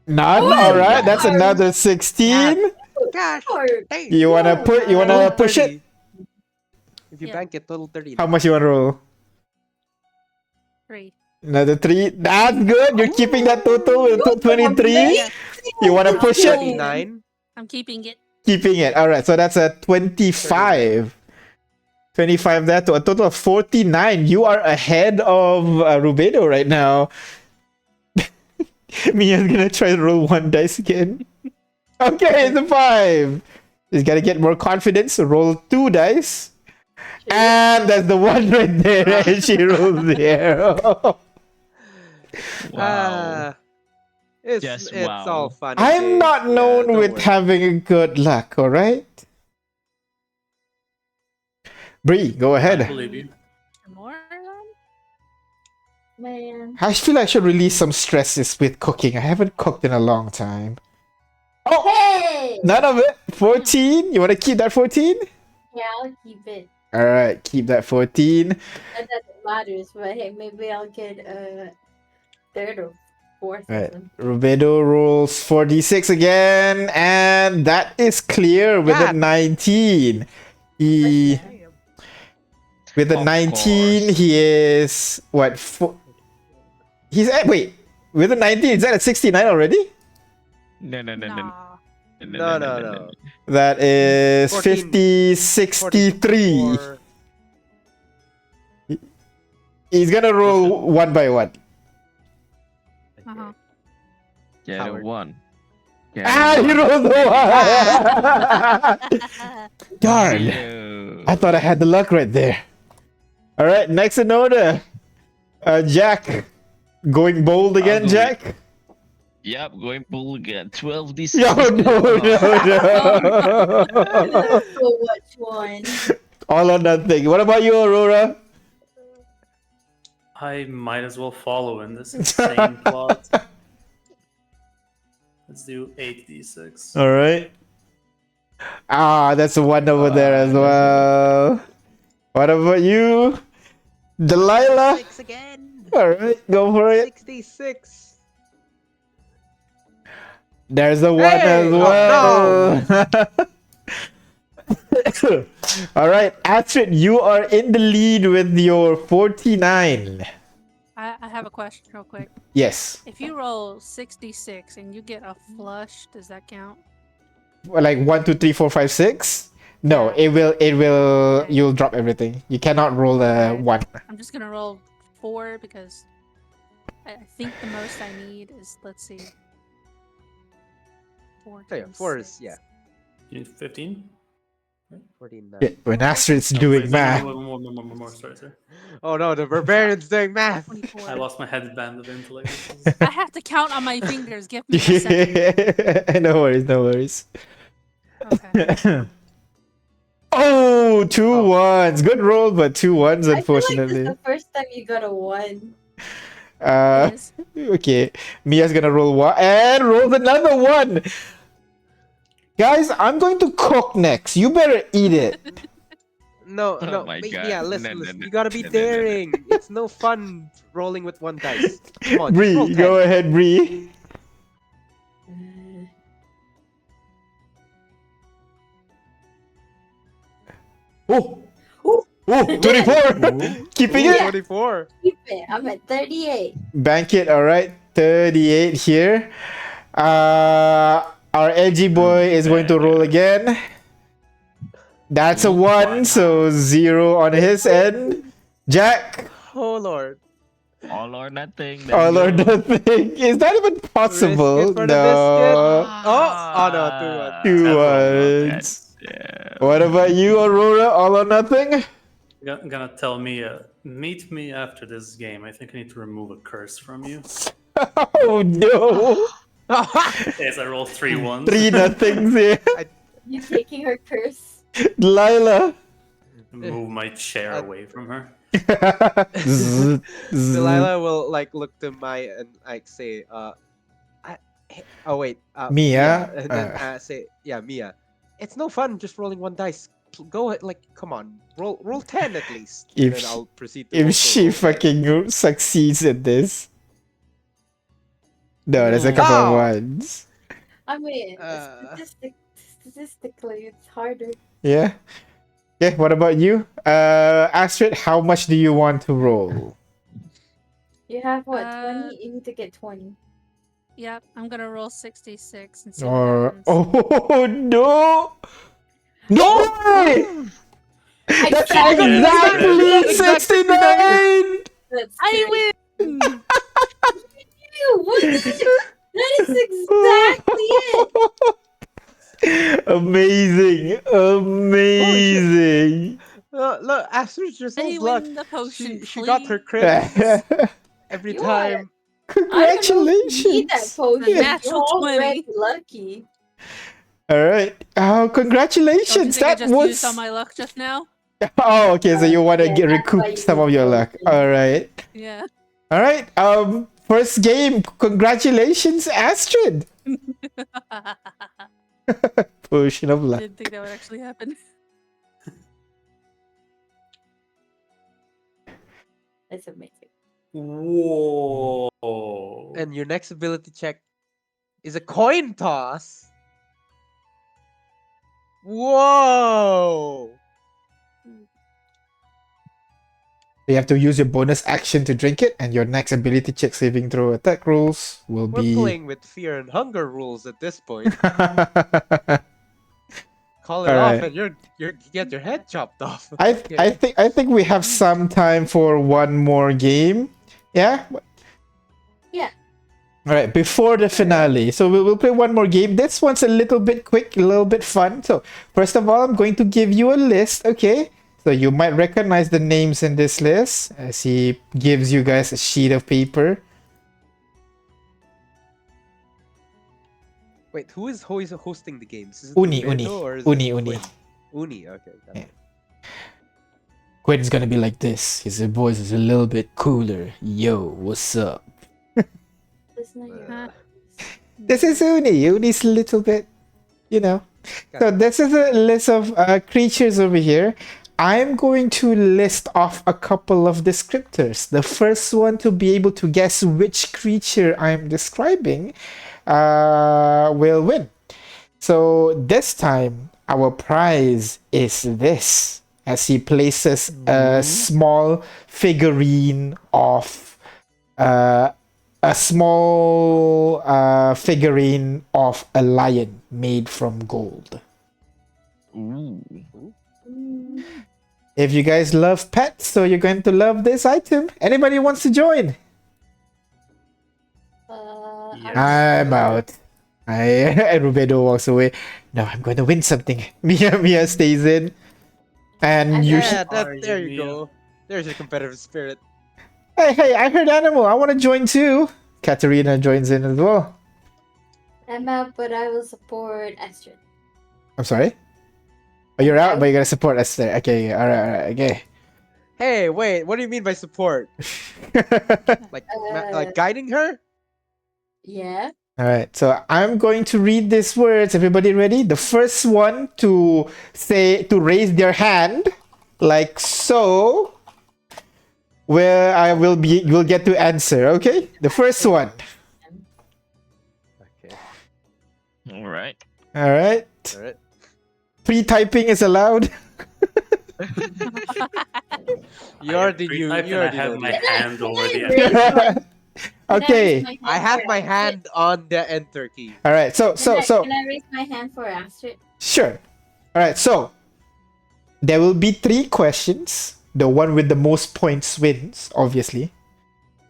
None, Oh, alright. That's God. another 16. Gosh. Or Hey. You wanna Total push it? 30. If you Yeah. bank it, total 30. How much you wanna roll? 3. Another 3. That's good. You're keeping that total with 23. Yeah, You wanna push it? 39. I'm keeping it. Keeping it. Alright, so that's a 25. 25 that to a total of 49. You are ahead of Rubedo right now. Mia's gonna try to roll 1 dice again. Okay, it's a 5. Just gotta get more confidence. So roll 2 dice. And that's the one right there. And she rolls 0. Wow. It's Just it's wow. all fun. and I'm games. not Yeah, known don't with worry. having good luck, alright? Bree, go I ahead. believe you. More? man. I feel I should release some stresses with cooking. I haven't cooked in a long time. Oh, Hey! none of it. 14. You want to keep that 14? Yeah, I'll keep it. All right, keep that 14. That doesn't matter, but hey, maybe I'll get a third or fourth All or right, something. Rubedo rolls 46 again, and that is clear with a God. 19. He with a Of 19, course. he is what? He's at wait. With a 19, is that at 69 already? No. Nah. No. That is 14, 50, 63. 44. He's gonna roll one by one. Uh-huh. Get a Howard. 1. Get Ah, a he 1. rolled the one. Darn. 0. I thought I had the luck right there. All right, next in order. Jack. Going bold again, go Jack? Yep, going bull again. 12 d No, no. So which one? All or nothing. What about you, Aurora? I might as well follow in this insane plot. Let's do 8d6. All right. Ah, that's the one over there as that's well. What about you, Delilah? 6 again. All right, go for it. 66. There's a one Hey! as Oh, well. All right, Astrid, you are in the lead with your 49. I have a question real quick. Yes. If you roll 66 and you get a flush, does that count? Well, like 1, 2, 3, 4, 5, 6. No, Yeah. it will. Okay. You'll drop everything. You cannot roll a Okay. 1. I'm just gonna roll 4 because I think the most I need is, let's see, 4. Oh, yeah, times 4 is, six. yeah. You need 15? 49. Yeah, when Astrid's doing Wait, math. More, sorry. Oh no, the barbarian's doing math. 24. I lost my headband of intellect. I have to count on my fingers. Give me a second. No worries, no worries. Okay. Oh, two Oh. ones. Good roll, but 2 ones, I feel like this unfortunately. is the first time you got a 1. Yes. Okay. Mia's gonna roll 1 and rolls another 1. Guys, I'm going to cook next. You better eat it. No, Oh no, my wait, God. yeah, No, listen, no, listen. no, You gotta be no, no, no, no. daring. It's no fun rolling with 1 dice. Come on, just Bree, roll 10. go ahead, Bree. Oh, Ooh. oh, 24. Keeping Ooh. it. 24. Keep it. I'm at 38. Bank it, all right. 38 here. Our edgy boy is going to roll again. That's a 1, so 0 on his end. Jack, Oh lord. All or nothing. let's all or go. nothing. Is that even possible? Risk it for the No. biscuit. Oh no, 2-1. Two That's- ones. yeah. What about you, Aurora? All or nothing? Gonna tell me, meet me after this game. I think I need to remove a curse from you. Oh no! Yes, I rolled 3 ones. 3 nothings here. You taking her curse? Lila. Move my chair away from her. Zzz, zzz. Delilah will like look to Maya and like say, oh wait, Mia, and then say, yeah, Mia. It's no fun just rolling one dice. Go ahead, like, come on, roll 10 at least. And If then I'll proceed to if also she roll 10. fucking succeeds at this. No, there's a Ooh. couple of Oh! ones. I mean, statistically, it's harder. Yeah. Okay, what about you? Astrid, how much do you want to roll? You have what? 20? Uh, You need to get 20. Yep, I'm gonna roll 66 and see what Or happens. oh no! No way! That's I got exactly 69! That's I great. win! Ew, what is it? That is exactly it. Amazing! Amazing! Look, Astrid's just I luck. win the potion, She got her please. crits every You are- time. I don't know if you need that Congratulations! potion. natural You're 20. already lucky. Alright. Oh, Don't you congratulations! think I That just was. used all my luck just now? Oh, okay. So you want to Yeah, get that's why recoup you some need of your luck. potion. Alright. Yeah. Alright. First game. Congratulations, Astrid! Potion of luck. Didn't think that would actually happen. That's amazing. Whoa. And your next ability check is a coin toss. Whoa! You have to use your bonus action to drink it, and your next ability check saving throw attack rolls will We're be. playing with fear and hunger rules at this point. Call it Alright. off, and you get your head chopped off. I think we have some time for one more game. Yeah. Yeah. All right, before the finale. So we'll play one more game. This one's a little bit quick, a little bit fun. So first of all, I'm going to give you a list. Okay. So you might recognize the names in this list as he gives you guys a sheet of paper. Wait, who is hosting the games? Is it Uni, Rubedo Uni, or is Uni, it Uni. Quinn? Uni, okay. Got Yeah. it. Quinn's gonna be like this. His voice is a little bit cooler. Yo, what's up? That's not your Uh, This is Uni. Uni's a little bit, you know. got So it. this is a list of creatures over here. I'm going to list off a couple of descriptors. The first one to be able to guess which creature I'm describing will win. So this time, our prize is this. As he places a small figurine of a small figurine of a lion made from gold. Ooh. Mm, If you guys love pets, so you're going to love this item. Anybody wants to join? Yeah. I'm out. And Rubedo walks away. No, I'm going to win something. Mia stays in. And you. Yeah, Are you, there you Mia? go. There's your competitive spirit. Hey, I heard animal. I want to join too. Katarina joins in as well. I'm out, but I will support Astrid. I'm sorry. Oh, you're out, but you're gonna support us there. Okay, all right, okay. Hey, wait, what do you mean by support? Like like guiding her? Yeah. All right, so I'm going to read these words. Everybody ready? The first one to raise their hand, like so, where you'll get to answer. Okay, the first one. Okay. All right. All right. All right. Pre-typing is allowed. You already knew. I You already have know. my the- hand over the Raise my- Okay. Can I raise my I have for my Astrid? hand on the enter key. All right. So Can I raise my hand for Astrid? sure. All right. So there will be 3 questions. The one with the most points wins, obviously.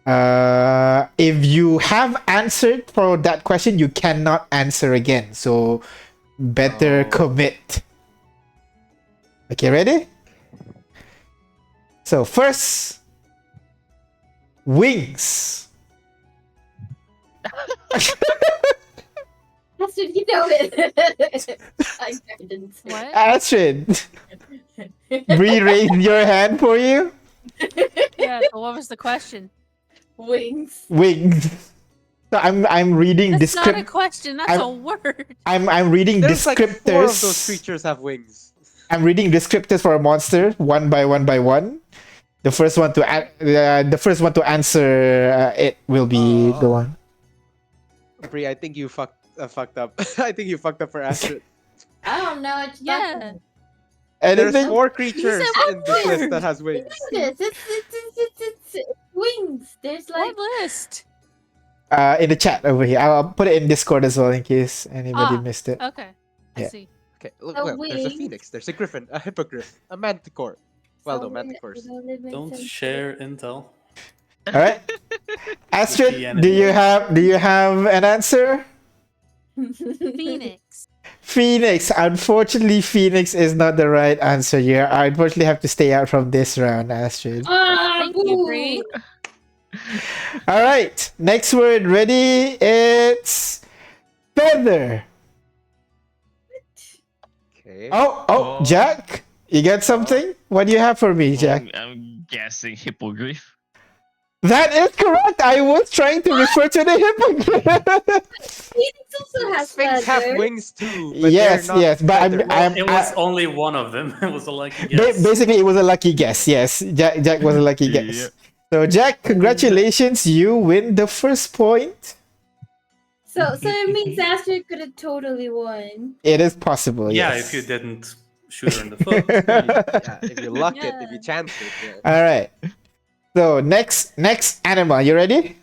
If you have answered for that question, you cannot answer again. So better Oh. commit. Okay, ready? So first, wings. That's what you know it. I didn't say. What? Astrid, re-raise your hand for you. Yeah, but what was the question? Wings. Wings. So I'm reading That's not a descript. question, that's I'm- a word. I'm reading There's like 4 of those descriptors. creatures have wings. I'm reading descriptors for a monster one by one. The first one to answer it will be the one. Bree, I think you fucked up. I think you fucked up for Astrid. I don't know. It's Yeah. There's Anything? 4 creatures what in this list word? that has wings. It's wings. There's like What list? In the chat over here. I'll put it in Discord as well in case anybody Ah, missed it. Okay, I Yeah. see. Okay, look, A well, there's a wing. phoenix, there's a griffin, a hippogriff, a manticore. Well, no, manticores. Don't share intel. All right, Astrid, enemy. do you have an answer? Phoenix. Phoenix. Unfortunately, Phoenix is not the right answer. You unfortunately have to stay out from this round, Astrid. Thank you, Bree. All right, next word. Ready? It's feather. Okay. Oh, Jack, you got something? What do you have for me, Jack? I'm guessing hippogriff. That is correct. I was trying to refer to the hippogriff. Phoenix also has Sphinx have feathers. wings too. But Yes, they're not yes, but feathered. It was only one of them. It was a lucky guess. Basically, it was a lucky guess. Yes, Jack was a lucky guess. Yep. So, Jack, congratulations. You win the first point. So it means Astrid could have totally won. It is possible. Yeah, yes. if you didn't shoot her in the foot. Yeah, if you luck it, if you Yeah. chance it. Yeah. All right. So next animal. You ready?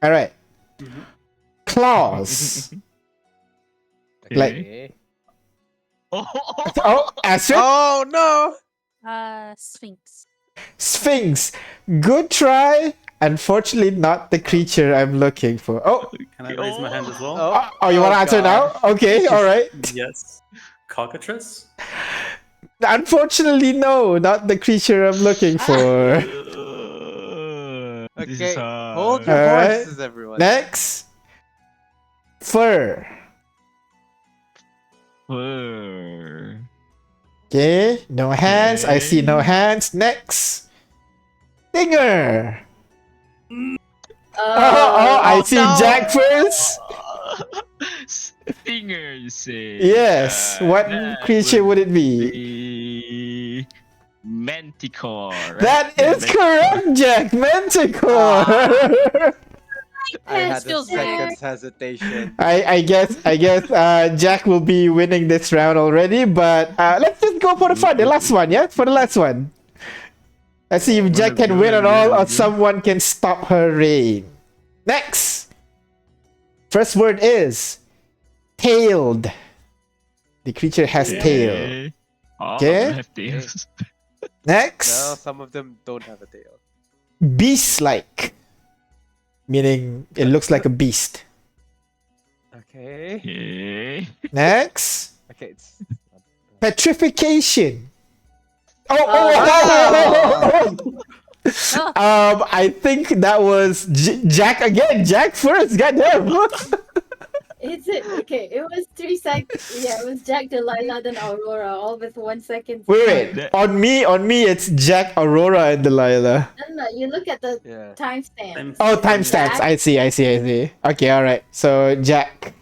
All right. Mhm. Claws. Like- Okay. Oh, Astrid. Oh no! Sphinx. Sphinx. Good try. Unfortunately, not the creature I'm looking for. Oh, Can I raise my hand as well? you want to answer God. now? Okay, all right. Yes. Cockatrice? Unfortunately, no, not the creature I'm looking for. This Okay, is hard. hold your Alright. horses, everyone. Next, fur. Fur. Okay, no hands. I see no hands. Next, stinger. I see no. Jack first. Stinger, you say? Yes. What That creature would it be? be Manticore. Right? That is correct, Jack. Manticore. I had a Feels second's hesitation. I guess Jack will be winning this round already, but let's just go for the fun. The last one, yeah? For the last one. Let's see if Jack can win at all or someone can stop her reign. Next. First word is tailed. The creature has tail. Okay. All of Okay. them have tails. No, Next. some of them don't have a tail. Beast-like. Meaning it looks like a beast. Okay. Okay. Next. Okay, it's Petrification. Oh. I think that was Jack again. Jack first. Goddamn. Is it okay? It was 3 seconds. Yeah, it was Jack, Delilah, then Aurora, all with 1 second. Wait. That- On me, it's Jack, Aurora, and Delilah. No, you look at the yeah. timestamp. Oh, timestamps. I see. Okay, all right. So Jack,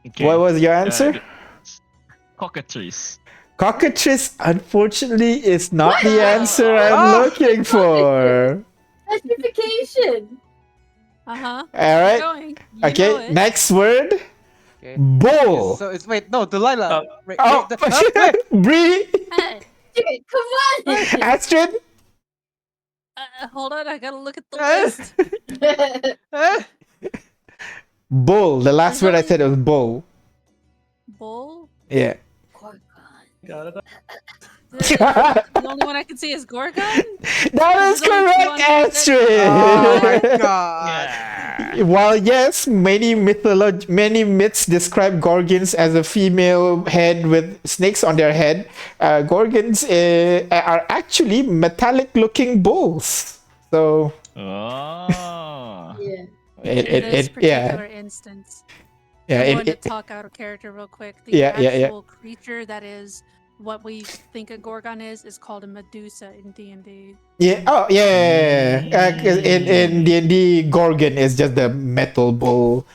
Okay. what was your answer? Cockatrice. Cockatrice, unfortunately, is not the answer I'm Oh! looking for. Petrification. Uh-huh. All right. Going. You know Okay. it. Next word. Okay. Bull. So it's wait, no, Delilah. Wait, Oh, wait, Bree, Hey, Dude, come on. Astrid. hold on, I gotta look at the Eh? list. Huh? Bull. The last word I said was bull. Bull? Yeah. Got it. The only one I can see is Gorgon? That is There's only two correct, on Oh my Astrid. god. Yeah. While yes, many myths describe Gorgons as a female head with snakes on their head, Gorgons are actually metallic-looking bulls. So Oh. In this particular instance, yeah, I'm going to talk out of character real quick. The Yeah. actual creature that is what we think a Gorgon is called a Medusa in D&D. Yeah. Oh, yeah. 'Cause in D&D, Gorgon is just the metal bull.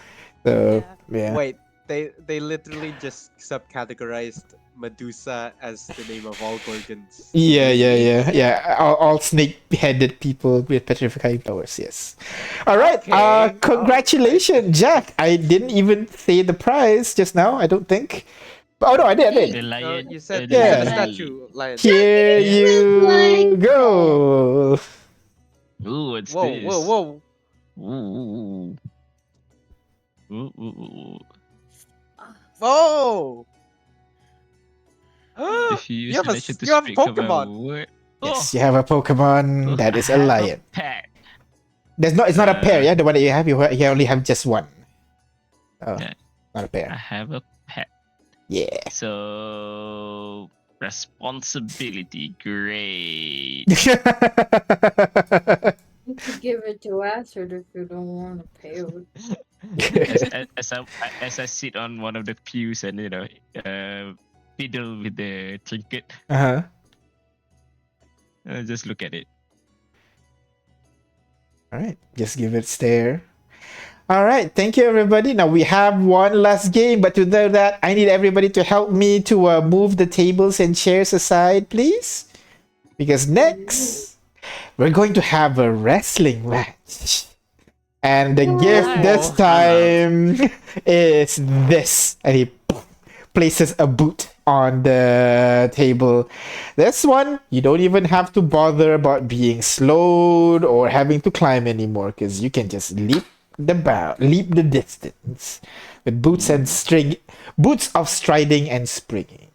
So yeah. Wait, they literally just subcategorized Medusa as the name of all Gorgons. Yeah. All snake-headed people with petrifying powers. Yes. All right. Okay, Congratulations, Jack. I didn't even say the prize just now. I don't think. Oh no, I did. The lion. You said Yeah. the statue, lion. Here you go. Ooh, what's Whoa, this? whoa, whoa! Ooh. Ooh. Whoa! If you use You have an a action to you have a speak of a Pokemon. word. Yes, you have a Pokemon that is a lion. Pet. It's not a pair, yeah. The one that you have, you only have just one. Oh, Yeah. not a I pair. have a pet. Yeah. So responsibility, great. You could give it to Acid if you don't want to pay it. as I sit on one of the pews and fiddle with the trinket, Uh-huh. just look at it. All right, just give it a stare. All right, thank you everybody. Now we have one last game, but to do that, I need everybody to help me to move the tables and chairs aside, please. Because next, we're going to have a wrestling match. And the gift this time is this. And he places a boot on the table. This one, you don't even have to bother about being slowed or having to climb anymore, because you can just leap the distance with boots of striding and springing.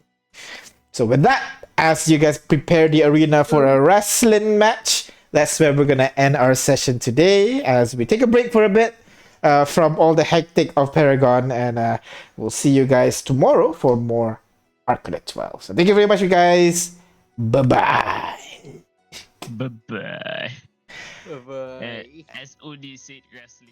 So with that, as you guys prepare the arena for a wrestling match, that's where we're gonna end our session today as we take a break for a bit from all the hectic of Paragon, and we'll see you guys tomorrow for more Arcanet 12. So thank you very much, you guys. Bye-bye. Bye-bye. Bye-bye. As Odi said, wrestling.